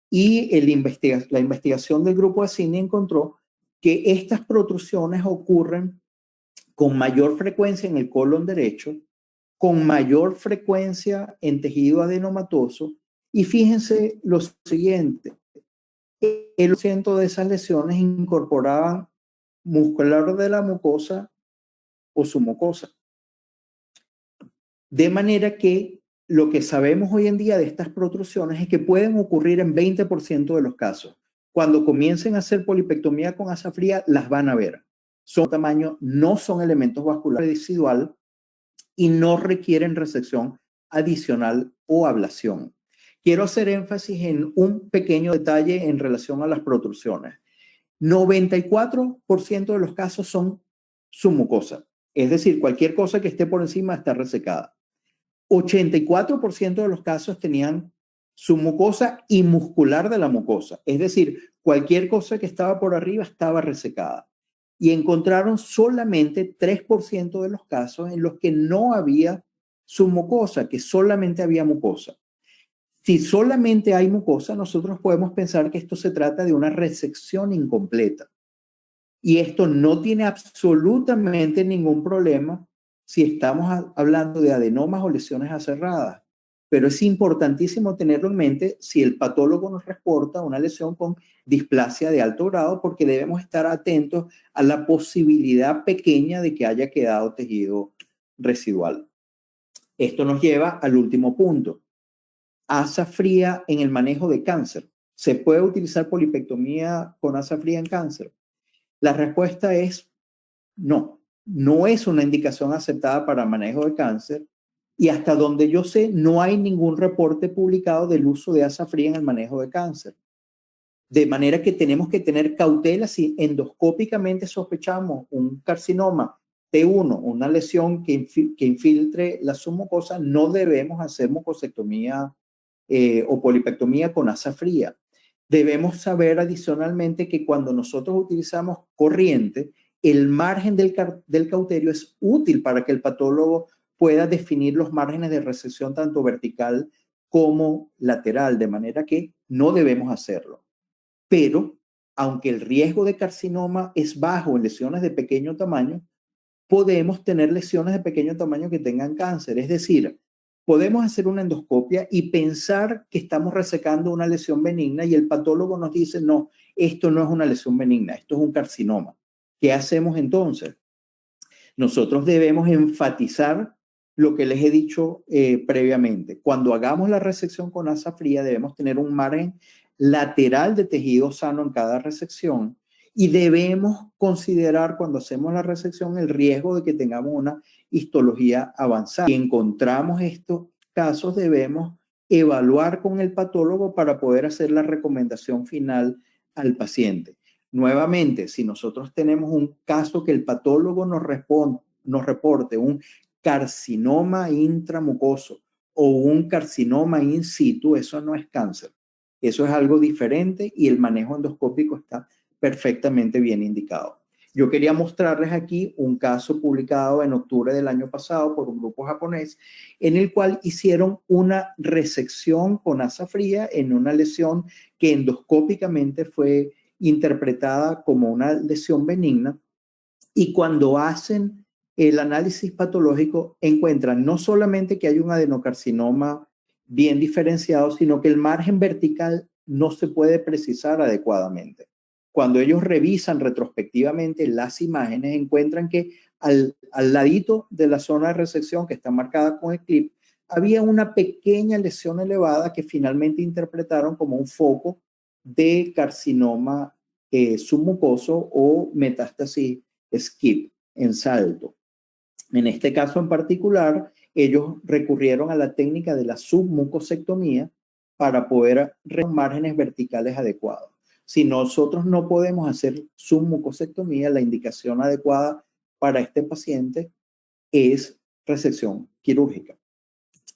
y la investigación del grupo de Sydney encontró que estas protrusiones ocurren con mayor frecuencia en el colon derecho, con mayor frecuencia en tejido adenomatoso, y fíjense lo siguiente, el 100% de esas lesiones incorporaban muscular de la mucosa o submucosa. De manera que lo que sabemos hoy en día de estas protrusiones es que pueden ocurrir en 20% de los casos. Cuando comiencen a hacer polipectomía con asa fría, las van a ver. Son tamaño, no son elementos vasculares residual y no requieren resección adicional o ablación. Quiero hacer énfasis en un pequeño detalle en relación a las protrusiones. 94% de los casos son submucosa, es decir, cualquier cosa que esté por encima está resecada. 84% de los casos tenían submucosa y muscular de la mucosa, es decir, cualquier cosa que estaba por arriba estaba resecada. Y encontraron solamente 3% de los casos en los que no había submucosa, que solamente había mucosa. Si solamente hay mucosa, nosotros podemos pensar que esto se trata de una resección incompleta. Y esto no tiene absolutamente ningún problema si estamos hablando de adenomas o lesiones aserradas. Pero es importantísimo tenerlo en mente si el patólogo nos reporta una lesión con displasia de alto grado, porque debemos estar atentos a la posibilidad pequeña de que haya quedado tejido residual. Esto nos lleva al último punto. Asa fría en el manejo de cáncer. ¿Se puede utilizar polipectomía con asa fría en cáncer? La respuesta es no. No es una indicación aceptada para manejo de cáncer, y hasta donde yo sé no hay ningún reporte publicado del uso de asa fría en el manejo de cáncer. De manera que tenemos que tener cautela si endoscópicamente sospechamos un carcinoma T1, una lesión que infiltre la submucosa, no debemos hacer mucosectomía o polipectomía con asa fría. Debemos saber adicionalmente que cuando nosotros utilizamos corriente, el margen del cauterio es útil para que el patólogo pueda definir los márgenes de resección tanto vertical como lateral, de manera que no debemos hacerlo. Pero, aunque el riesgo de carcinoma es bajo en lesiones de pequeño tamaño, podemos tener lesiones de pequeño tamaño que tengan cáncer. Es decir, podemos hacer una endoscopia y pensar que estamos resecando una lesión benigna y el patólogo nos dice, no, esto no es una lesión benigna, esto es un carcinoma. ¿Qué hacemos entonces? Nosotros debemos enfatizar lo que les he dicho previamente. Cuando hagamos la resección con asa fría, debemos tener un margen lateral de tejido sano en cada resección y debemos considerar cuando hacemos la resección el riesgo de que tengamos una histología avanzada. Si encontramos estos casos, debemos evaluar con el patólogo para poder hacer la recomendación final al paciente. Nuevamente, si nosotros tenemos un caso que el patólogo nos reporte un carcinoma intramucoso o un carcinoma in situ, eso no es cáncer. Eso es algo diferente y el manejo endoscópico está perfectamente bien indicado. Yo quería mostrarles aquí un caso publicado en octubre del año pasado por un grupo japonés en el cual hicieron una resección con asa fría en una lesión que endoscópicamente fue interpretada como una lesión benigna y cuando hacen el análisis patológico encuentran no solamente que hay un adenocarcinoma bien diferenciado, sino que el margen vertical no se puede precisar adecuadamente. Cuando ellos revisan retrospectivamente las imágenes, encuentran que al ladito de la zona de resección que está marcada con el clip, había una pequeña lesión elevada que finalmente interpretaron como un foco de carcinoma submucoso o metástasis SCIP en salto. En este caso en particular, ellos recurrieron a la técnica de la submucosectomía para poder márgenes verticales adecuados. Si nosotros no podemos hacer submucosectomía, la indicación adecuada para este paciente es resección quirúrgica.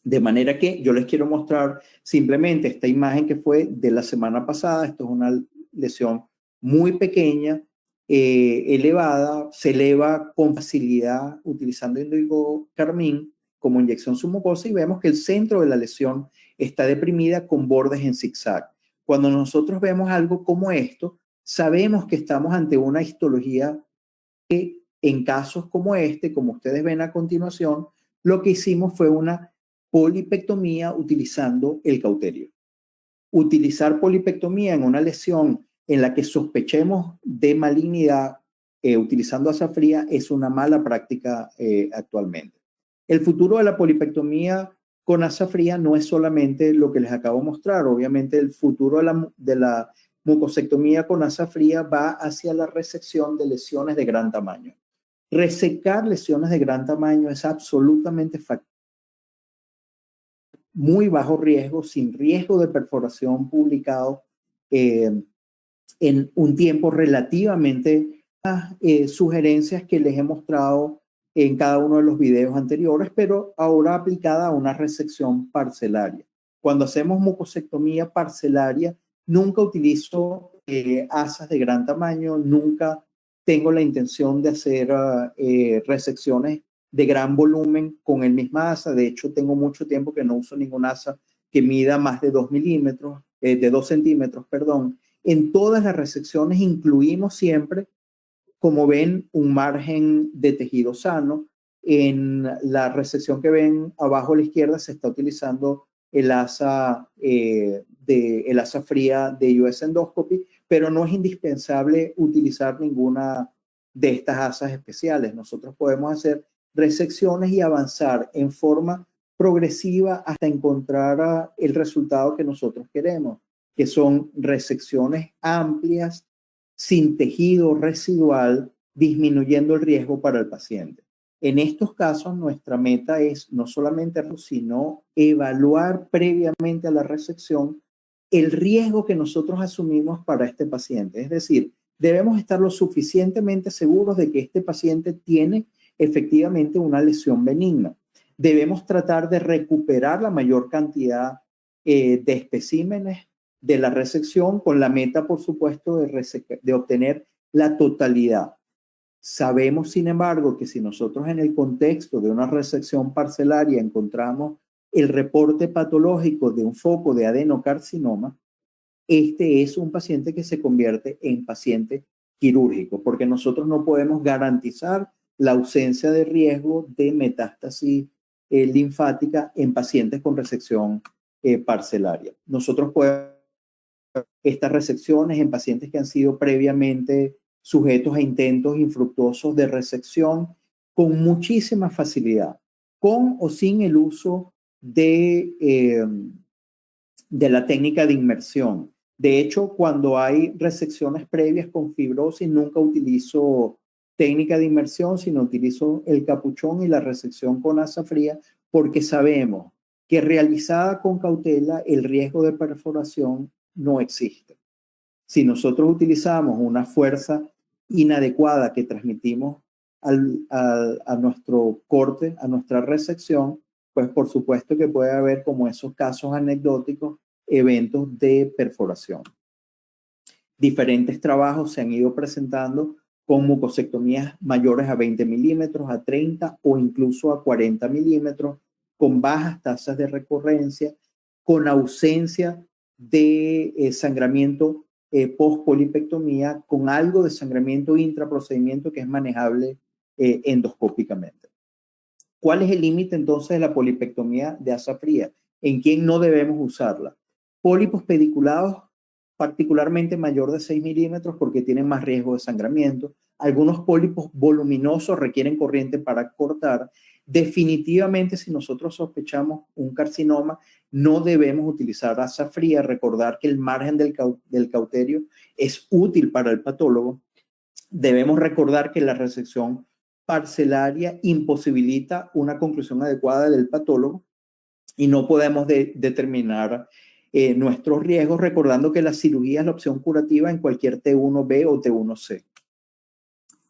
De manera que yo les quiero mostrar simplemente esta imagen que fue de la semana pasada. Esto es una lesión muy pequeña, elevada, se eleva con facilidad utilizando índigo carmín como inyección submucosa y vemos que el centro de la lesión está deprimida con bordes en zigzag. Cuando nosotros vemos algo como esto, sabemos que estamos ante una histología que en casos como este, como ustedes ven a continuación, lo que hicimos fue una polipectomía utilizando el cauterio. Utilizar polipectomía en una lesión en la que sospechemos de malignidad utilizando asa fría es una mala práctica actualmente. El futuro de la polipectomía con asa fría no es solamente lo que les acabo de mostrar. Obviamente el futuro de la mucosectomía con asa fría va hacia la resección de lesiones de gran tamaño. Resecar lesiones de gran tamaño es absolutamente factible, muy bajo riesgo, sin riesgo de perforación, publicado en un tiempo relativamente sugerencias que les he mostrado en cada uno de los videos anteriores, pero ahora aplicada a una resección parcelaria. Cuando hacemos mucosectomía parcelaria, nunca utilizo asas de gran tamaño, nunca tengo la intención de hacer resecciones de gran volumen con el mismo asa. De hecho, tengo mucho tiempo que no uso ninguna asa que mida más de 2 milímetros, de 2 centímetros, perdón. En todas las resecciones incluimos siempre, como ven, un margen de tejido sano. En la resección que ven abajo a la izquierda se está utilizando el asa fría de US Endoscopy, pero no es indispensable utilizar ninguna de estas asas especiales. Nosotros podemos hacer resecciones y avanzar en forma progresiva hasta encontrar el resultado que nosotros queremos, que son resecciones amplias, sin tejido residual, disminuyendo el riesgo para el paciente. En estos casos, nuestra meta es no solamente, sino evaluar previamente a la resección el riesgo que nosotros asumimos para este paciente. Es decir, debemos estar lo suficientemente seguros de que este paciente tiene efectivamente una lesión benigna. Debemos tratar de recuperar la mayor cantidad de especímenes de la resección con la meta, por supuesto, de obtener la totalidad. Sabemos, sin embargo, que si nosotros en el contexto de una resección parcelaria encontramos el reporte patológico de un foco de adenocarcinoma, este es un paciente que se convierte en paciente quirúrgico, porque nosotros no podemos garantizar la ausencia de riesgo de metástasis linfática en pacientes con resección parcelaria. Nosotros podemos estas resecciones en pacientes que han sido previamente sujetos a intentos infructuosos de resección con muchísima facilidad, con o sin el uso de la técnica de inmersión. De hecho, cuando hay resecciones previas con fibrosis, nunca utilizo técnica de inmersión, sino utilizo el capuchón y la resección con asa fría, porque sabemos que realizada con cautela, el riesgo de perforación no existe. Si nosotros utilizamos una fuerza inadecuada que transmitimos a nuestro corte, a nuestra resección, pues por supuesto que puede haber, como esos casos anecdóticos, eventos de perforación. Diferentes trabajos se han ido presentando con mucosectomías mayores a 20 milímetros, a 30 o incluso a 40 milímetros, con bajas tasas de recurrencia, con ausencia de sangramiento post-polipectomía, con algo de sangramiento intraprocedimiento que es manejable endoscópicamente. ¿Cuál es el límite entonces de la polipectomía de asa fría? ¿En quién no debemos usarla? Pólipos pediculados, particularmente mayor de 6 milímetros porque tienen más riesgo de sangramiento. Algunos pólipos voluminosos requieren corriente para cortar. Definitivamente, si nosotros sospechamos un carcinoma, no debemos utilizar asa fría. Recordar que el margen del cauterio es útil para el patólogo. Debemos recordar que la resección parcelaria imposibilita una conclusión adecuada del patólogo y no podemos determinar nuestros riesgos, recordando que la cirugía es la opción curativa en cualquier T1B o T1C.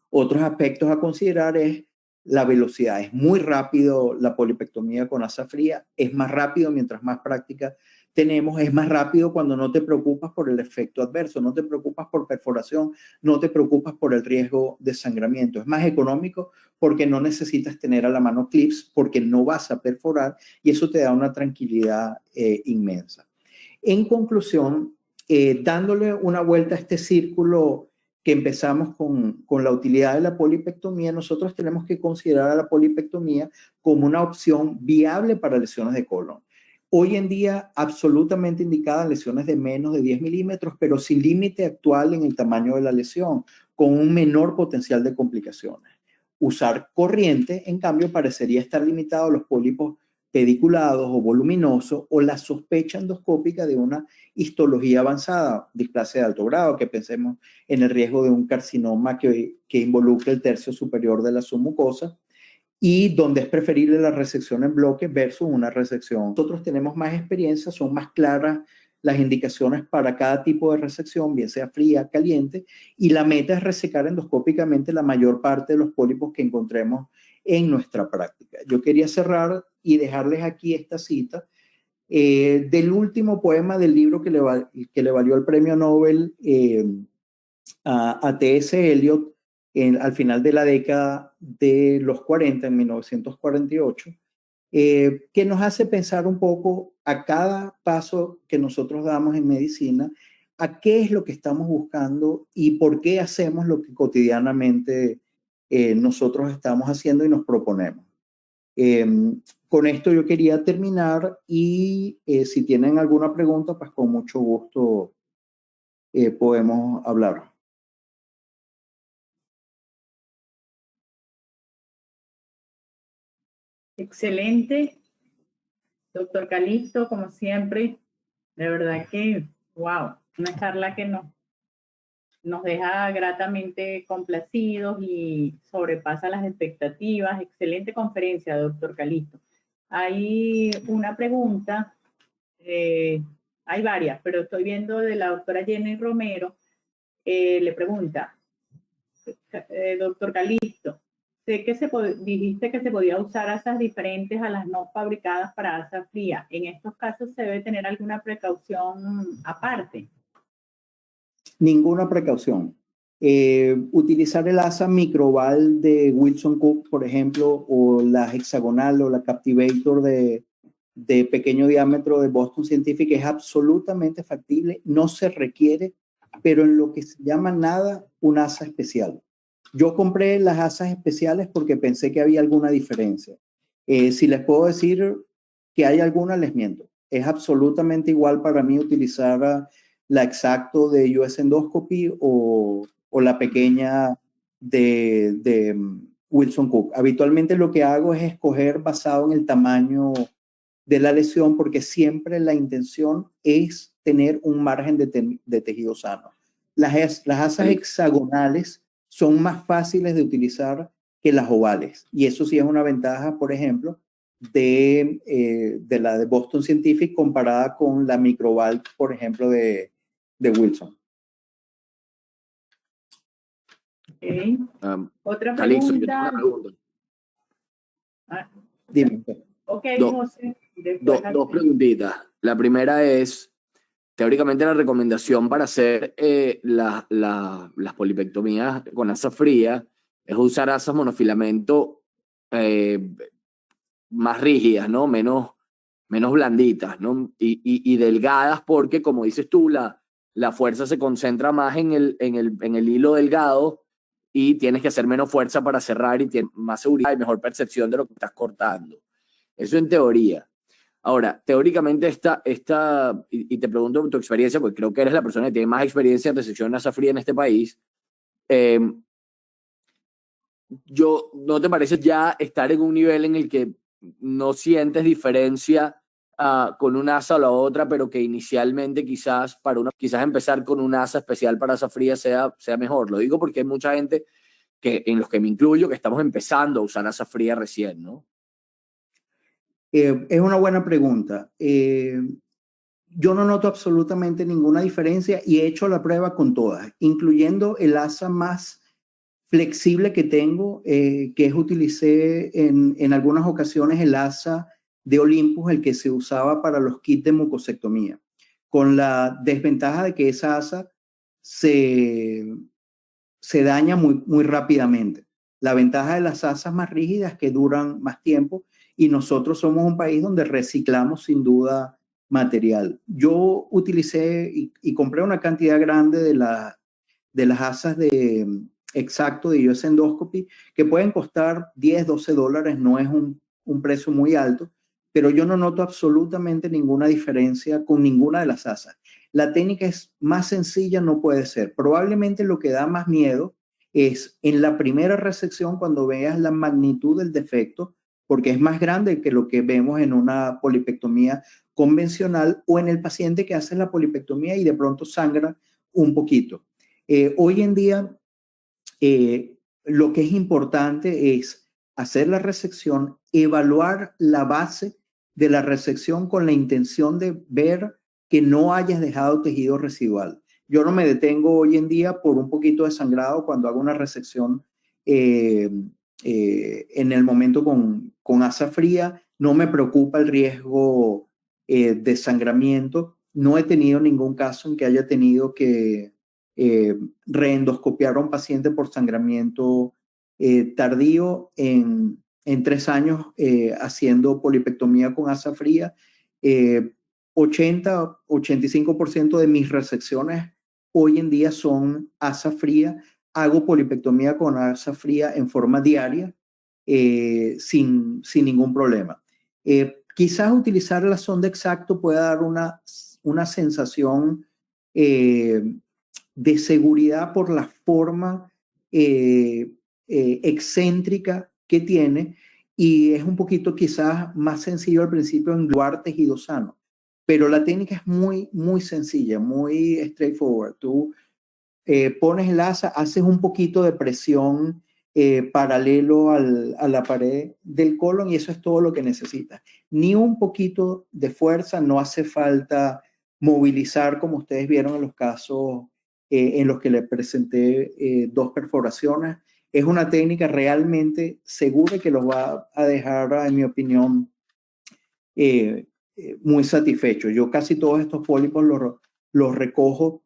Otros aspectos a considerar es la velocidad. Es muy rápido la polipectomía con asa fría, es más rápido mientras más práctica tenemos, es más rápido cuando no te preocupas por el efecto adverso, no te preocupas por perforación, no te preocupas por el riesgo de sangramiento. Es más económico porque no necesitas tener a la mano clips, porque no vas a perforar y eso te da una tranquilidad inmensa. En conclusión, dándole una vuelta a este círculo que empezamos con la utilidad de la polipectomía, nosotros tenemos que considerar a la polipectomía como una opción viable para lesiones de colon. Hoy en día absolutamente indicada en lesiones de menos de 10 milímetros, pero sin límite actual en el tamaño de la lesión, con un menor potencial de complicaciones. Usar corriente, en cambio, parecería estar limitado a los pólipos pediculados o voluminosos o la sospecha endoscópica de una histología avanzada, displasia de alto grado, que pensemos en el riesgo de un carcinoma que involucre el tercio superior de la submucosa, y donde es preferible la resección en bloque versus una resección. Nosotros tenemos más experiencia, son más claras las indicaciones para cada tipo de resección, bien sea fría, caliente, y la meta es resecar endoscópicamente la mayor parte de los pólipos que encontremos en nuestra práctica. Yo quería cerrar y dejarles aquí esta cita del último poema del libro que le valió el premio Nobel a T.S. Eliot al final de la década de los 40, en 1948, que nos hace pensar un poco a cada paso que nosotros damos en medicina, a qué es lo que estamos buscando y por qué hacemos lo que cotidianamente nosotros estamos haciendo y nos proponemos. Con esto yo quería terminar y si tienen alguna pregunta, pues con mucho gusto podemos hablar. Excelente, doctor Calixto, como siempre. De verdad que, wow, una charla que nos deja gratamente complacidos y sobrepasa las expectativas. Excelente conferencia, doctor Calixto. Hay una pregunta, hay varias, pero estoy viendo de la doctora Jenny Romero. Le pregunta, doctor Calixto, sé que dijiste que se podía usar asas diferentes a las no fabricadas para asa fría. En estos casos se debe tener alguna precaución aparte. Ninguna precaución. Utilizar el asa microval de Wilson Cook, por ejemplo, o la hexagonal o la Captivator de pequeño diámetro de Boston Scientific es absolutamente factible, no se requiere, pero en lo que se llama nada, un asa especial. Yo compré las asas especiales porque pensé que había alguna diferencia. Si les puedo decir que hay alguna, les miento. Es absolutamente igual para mí utilizar la Exacto de US Endoscopy o la pequeña de Wilson Cook. Habitualmente lo que hago es escoger basado en el tamaño de la lesión, porque siempre la intención es tener un margen de tejido sano. Las asas hexagonales son más fáciles de utilizar que las ovales, y eso sí es una ventaja, por ejemplo, de la de Boston Scientific comparada con la microval, por ejemplo, de Wilson. Okay. Otra Calixto, yo pregunta. tengo una pregunta. Dime. Ok, José. Dos preguntitas. La primera es, teóricamente la recomendación para hacer las polipectomías con asa fría es usar asas monofilamento más rígidas, ¿no? Menos blanditas, ¿no? Y delgadas, porque como dices tú, la fuerza se concentra más en el hilo delgado y tienes que hacer menos fuerza para cerrar y tienes más seguridad y mejor percepción de lo que estás cortando. Eso en teoría. Ahora, teóricamente y te pregunto por tu experiencia, porque creo que eres la persona que tiene más experiencia en resección de asa fría en este país. ¿No te parece ya estar en un nivel en el que no sientes diferencia con una asa o la otra, pero que inicialmente quizás empezar con una asa especial para asa fría sea mejor? Lo digo porque hay mucha gente, en los que me incluyo, que estamos empezando a usar asa fría recién, ¿no? Es una buena pregunta. Yo no noto absolutamente ninguna diferencia y he hecho la prueba con todas, incluyendo el asa más flexible que tengo, que utilicé en algunas ocasiones el asa de Olympus, el que se usaba para los kits de mucosectomía, con la desventaja de que esa asa se daña muy, muy rápidamente. La ventaja de las asas más rígidas es que duran más tiempo y nosotros somos un país donde reciclamos sin duda material. Yo utilicé y compré una cantidad grande de las asas de Exacto de US Endoscopy, que pueden costar $10, $12, no es un precio muy alto, pero yo no noto absolutamente ninguna diferencia con ninguna de las asas. La técnica es más sencilla, no puede ser. Probablemente lo que da más miedo es en la primera resección, cuando veas la magnitud del defecto, porque es más grande que lo que vemos en una polipectomía convencional o en el paciente que hace la polipectomía y de pronto sangra un poquito. Hoy en día, lo que es importante es hacer la resección, evaluar la base de la resección con la intención de ver que no hayas dejado tejido residual. Yo no me detengo hoy en día por un poquito de sangrado cuando hago una resección en el momento con asa fría. No me preocupa el riesgo de sangramiento. No he tenido ningún caso en que haya tenido que reendoscopiar a un paciente por sangramiento tardío en 3 años haciendo polipectomía con asa fría. 80-85% de mis resecciones hoy en día son asa fría. Hago polipectomía con asa fría en forma diaria sin ningún problema. Quizás utilizar la sonda Exacto pueda dar una sensación de seguridad por la forma excéntrica que tiene, y es un poquito quizás más sencillo al principio englobar tejido sano, pero la técnica es muy, muy sencilla, muy straightforward. Tú pones el asa, haces un poquito de presión paralelo a la pared del colon y eso es todo lo que necesitas. Ni un poquito de fuerza, no hace falta movilizar, como ustedes vieron en los casos en los que le presenté 2 perforaciones. es una técnica realmente segura que los va a dejar, en mi opinión, muy satisfechos. Yo casi todos estos pólipos los recojo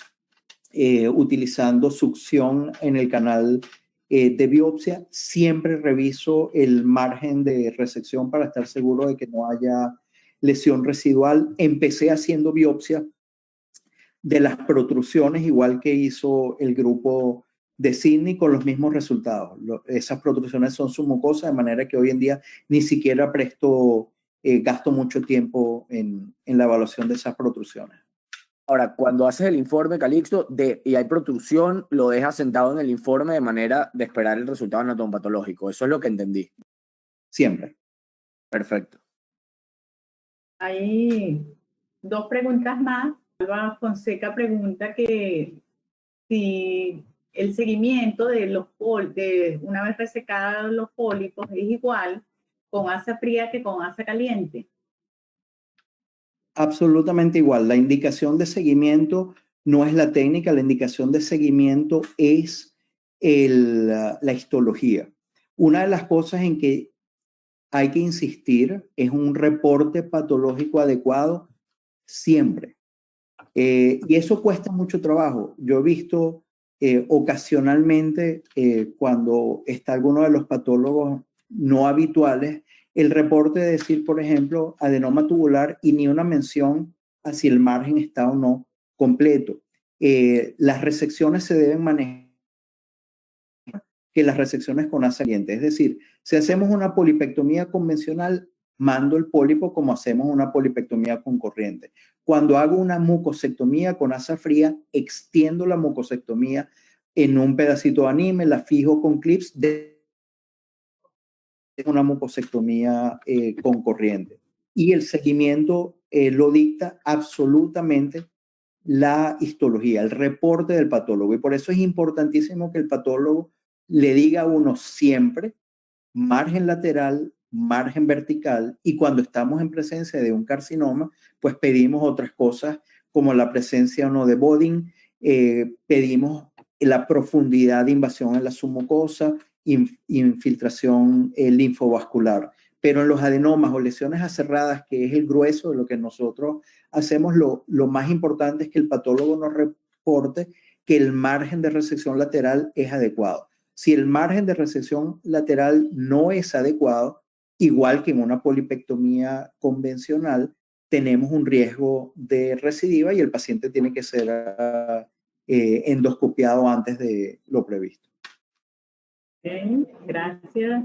utilizando succión en el canal de biopsia. Siempre reviso el margen de resección para estar seguro de que no haya lesión residual. Empecé haciendo biopsia de las protrusiones, igual que hizo el grupo de Sydney, con los mismos resultados. Esas protrusiones son submucosas, de manera que hoy en día ni siquiera gasto mucho tiempo en la evaluación de esas protrusiones. Ahora, cuando haces el informe, Calixto, y hay protrusión, lo dejas sentado en el informe de manera de esperar el resultado anatomopatológico. Eso es lo que entendí. Siempre. Perfecto. Hay dos preguntas más. Alba Fonseca pregunta que si el seguimiento de una vez resecados los pólipos es igual con asa fría que con asa caliente. Absolutamente igual. La indicación de seguimiento no es la técnica, la indicación de seguimiento es la histología. Una de las cosas en que hay que insistir es un reporte patológico adecuado siempre. Y eso cuesta mucho trabajo. Yo he visto ocasionalmente cuando está alguno de los patólogos no habituales, el reporte de decir, por ejemplo, adenoma tubular y ni una mención a si el margen está o no completo. Las resecciones se deben manejar que las resecciones con asa caliente. Es decir, si hacemos una polipectomía convencional, mando el pólipo como hacemos una polipectomía con corriente. Cuando hago una mucosectomía con asa fría, extiendo la mucosectomía en un pedacito de anime, la fijo con clips de una mucosectomía con corriente. Y el seguimiento lo dicta absolutamente la histología, el reporte del patólogo. Y por eso es importantísimo que el patólogo le diga a uno siempre margen lateral, margen vertical, y cuando estamos en presencia de un carcinoma, pues pedimos otras cosas como la presencia o no de budding, pedimos la profundidad de invasión en la submucosa, infiltración linfovascular. Pero en los adenomas o lesiones aserradas, que es el grueso de lo que nosotros hacemos, lo más importante es que el patólogo nos reporte que el margen de resección lateral es adecuado. Si el margen de resección lateral no es adecuado, igual que en una polipectomía convencional, tenemos un riesgo de recidiva y el paciente tiene que ser endoscopiado antes de lo previsto. Okay, gracias.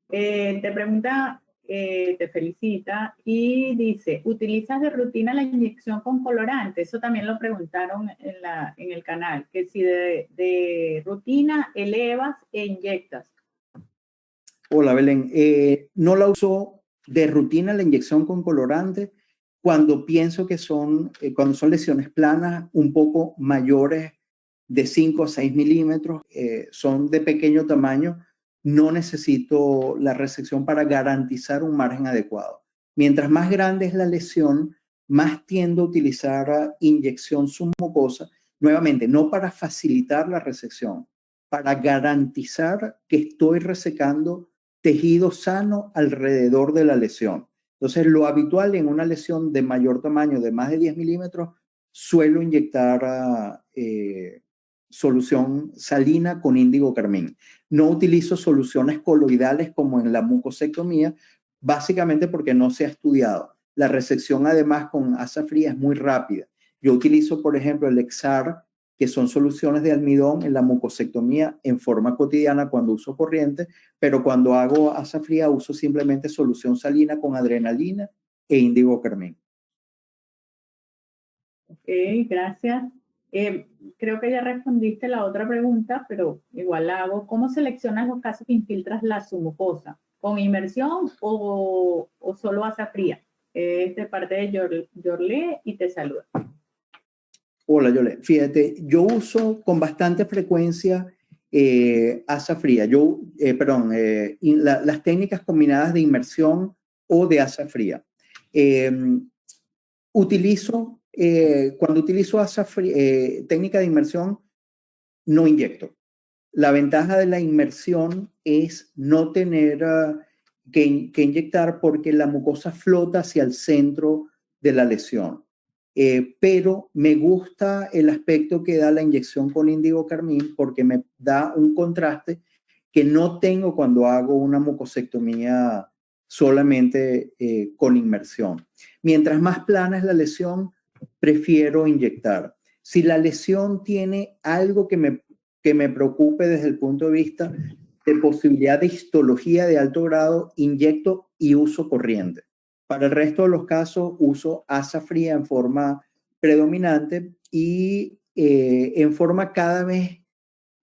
Te pregunta, te felicita y dice, ¿utilizas de rutina la inyección con colorante? Eso también lo preguntaron en el canal, que si de rutina elevas e inyectas. Hola, Belén. No la uso de rutina la inyección con colorante cuando pienso que cuando son lesiones planas un poco mayores de 5 a 6 milímetros, son de pequeño tamaño, no necesito la resección para garantizar un margen adecuado. Mientras más grande es la lesión, más tiendo a utilizar inyección submucosa, nuevamente, no para facilitar la resección, para garantizar que estoy resecando tejido sano alrededor de la lesión. Entonces, lo habitual en una lesión de mayor tamaño, de más de 10 milímetros, suelo inyectar solución salina con índigo carmín. No utilizo soluciones coloidales como en la mucosectomía, básicamente porque no se ha estudiado. La resección, además, con asa fría es muy rápida. Yo utilizo, por ejemplo, el Exar, que son soluciones de almidón en la mucosectomía en forma cotidiana cuando uso corriente, pero cuando hago asa fría uso simplemente solución salina con adrenalina e índigo carmín. Ok, gracias. Creo que ya respondiste la otra pregunta, pero igual la hago. ¿Cómo seleccionas los casos que infiltras la submucosa? ¿Con inmersión o solo asa fría? Es de parte de Yorlé y te saluda. Hola, Yole. Fíjate, yo uso con bastante frecuencia asa fría. Las técnicas combinadas de inmersión o de asa fría. Cuando utilizo asa fría, técnica de inmersión, no inyecto. La ventaja de la inmersión es no tener que inyectar porque la mucosa flota hacia el centro de la lesión. Pero me gusta el aspecto que da la inyección con índigo carmín porque me da un contraste que no tengo cuando hago una mucosectomía solamente con inmersión. Mientras más plana es la lesión, prefiero inyectar. Si la lesión tiene algo que me preocupe desde el punto de vista de posibilidad de histología de alto grado, inyecto y uso corriente. Para el resto de los casos, uso asa fría en forma predominante y en forma cada vez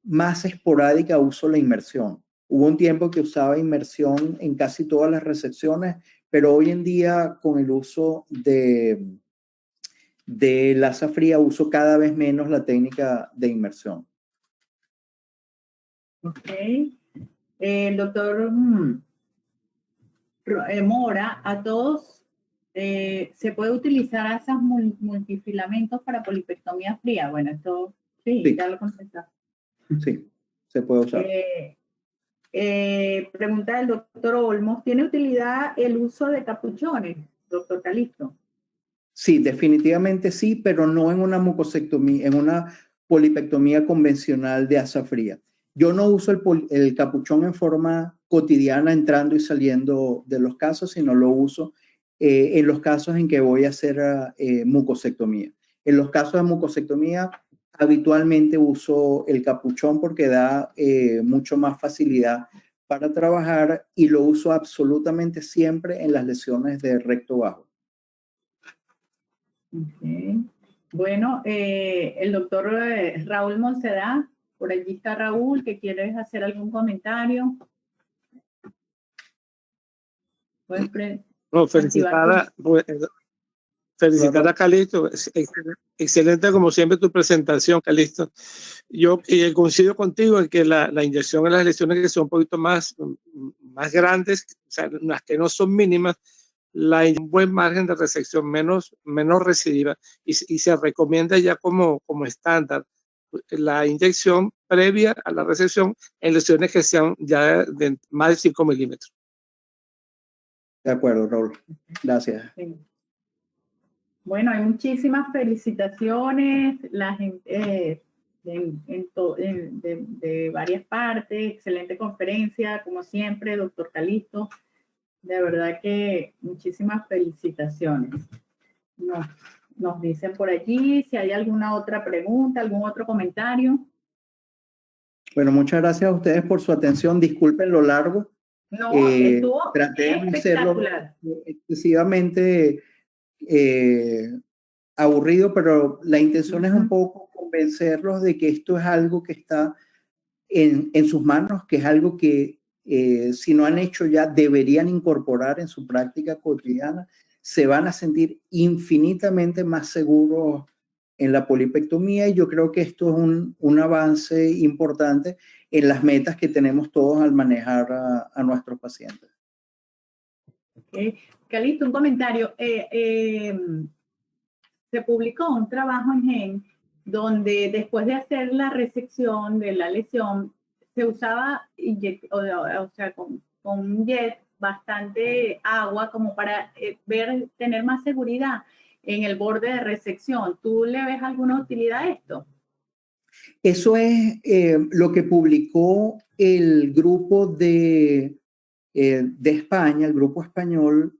más esporádica uso la inmersión. Hubo un tiempo que usaba inmersión en casi todas las resecciones, pero hoy en día con el uso de la asa fría uso cada vez menos la técnica de inmersión. Ok. El doctor Mora, a todos se puede utilizar asas multifilamentos para polipectomía fría. Bueno, esto sí. Ya lo contestaste. Sí, se puede usar. Pregunta del doctor Olmos, ¿tiene utilidad el uso de capuchones, doctor Calixto? Sí, definitivamente sí, pero no en una mucosectomía, en una polipectomía convencional de asa fría. Yo no uso el capuchón en forma cotidiana entrando y saliendo de los casos, sino lo uso en los casos en que voy a hacer mucosectomía. En los casos de mucosectomía, habitualmente uso el capuchón porque da mucho más facilidad para trabajar y lo uso absolutamente siempre en las lesiones de recto bajo. Okay. Bueno, el doctor Raúl Monsedá, por allí está Raúl, que quieres hacer algún comentario. No, felicitar a Calixto. Excelente como siempre tu presentación, Calixto. Yo coincido contigo en que la inyección en las lesiones que son un poquito más grandes, o sea, las que no son mínimas, un buen margen de resección, menos recidiva, y se recomienda ya como estándar la inyección previa a la resección en lesiones que sean ya de más de 5 milímetros. De acuerdo, Raúl. Gracias. Sí. Bueno, hay muchísimas felicitaciones, la gente de varias partes, excelente conferencia, como siempre, doctor Calixto. De verdad que muchísimas felicitaciones. Nos dicen por allí si hay alguna otra pregunta, algún otro comentario. Bueno, muchas gracias a ustedes por su atención. Disculpen lo largo. No, estuvo traté de espectacular. Hacerlo excesivamente aburrido, pero la intención es un poco convencerlos de que esto es algo que está en sus manos, que es algo que si no han hecho ya deberían incorporar en su práctica cotidiana. Se van a sentir infinitamente más seguros en la polipectomía y yo creo que esto es un avance importante en las metas que tenemos todos al manejar a nuestros pacientes. Okay. Calixto, un comentario. Se publicó un trabajo en GEN donde después de hacer la resección de la lesión se usaba con un jet bastante agua como para tener más seguridad en el borde de resección. ¿Tú le ves alguna utilidad a esto? Eso es lo que publicó el grupo de España, el grupo español,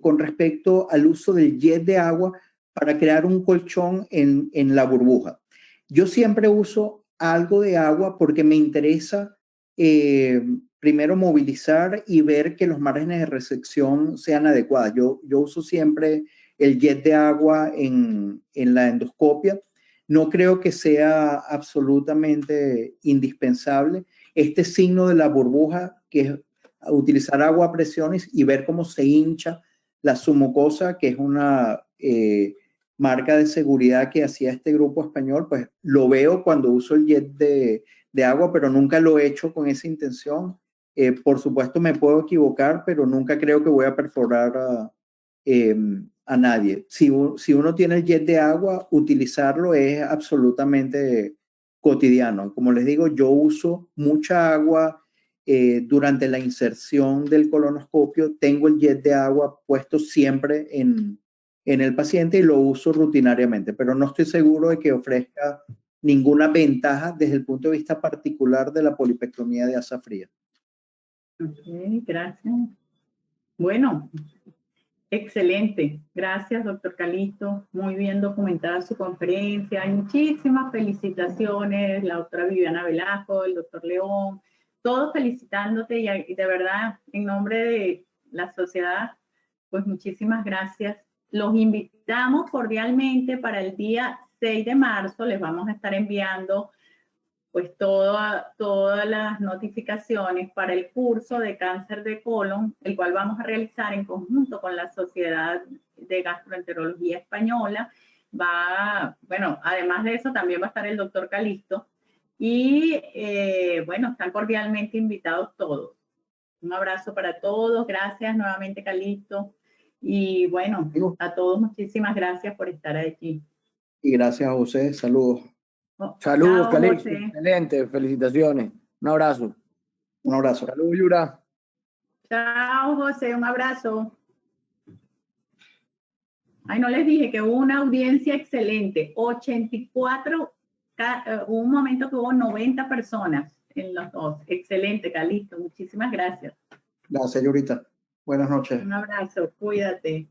con respecto al uso del jet de agua para crear un colchón en la burbuja. Yo siempre uso algo de agua porque me interesa primero movilizar y ver que los márgenes de resección sean adecuados. Yo uso siempre el jet de agua en la endoscopia. No creo que sea absolutamente indispensable. Este signo de la burbuja, que es utilizar agua a presiones y ver cómo se hincha la submucosa, que es una marca de seguridad que hacía este grupo español, pues lo veo cuando uso el jet de agua, pero nunca lo he hecho con esa intención. Por supuesto me puedo equivocar, pero nunca creo que voy a perforar a nadie. Si uno tiene el jet de agua, utilizarlo es absolutamente cotidiano. Como les digo, yo uso mucha agua durante la inserción del colonoscopio. Tengo el jet de agua puesto siempre en el paciente y lo uso rutinariamente, pero no estoy seguro de que ofrezca ninguna ventaja desde el punto de vista particular de la polipectomía de asa fría. Ok, gracias. Bueno, excelente. Gracias, doctor Calisto. Muy bien documentada su conferencia. Hay muchísimas felicitaciones. La doctora Viviana Velasco, el doctor León, todos felicitándote y de verdad, en nombre de la sociedad, pues muchísimas gracias. Los invitamos cordialmente para el día 6 de marzo. Les vamos a estar enviando pues todas las notificaciones para el curso de cáncer de colon, el cual vamos a realizar en conjunto con la Sociedad de Gastroenterología Española. Bueno, además de eso también va a estar el doctor Calisto y bueno, están cordialmente invitados todos. Un abrazo para todos, gracias nuevamente Calisto y bueno, a todos muchísimas gracias por estar aquí. Y gracias a José, saludos. Saludos, Chao, Calixto. José. Excelente, felicitaciones. Un abrazo. Un abrazo. Saludos, Yura. Chao, José, un abrazo. Ay, no les dije que hubo una audiencia excelente, 84, hubo un momento que hubo 90 personas en los dos. Excelente, Calixto, muchísimas gracias. Gracias, Yurita. Buenas noches. Un abrazo, cuídate.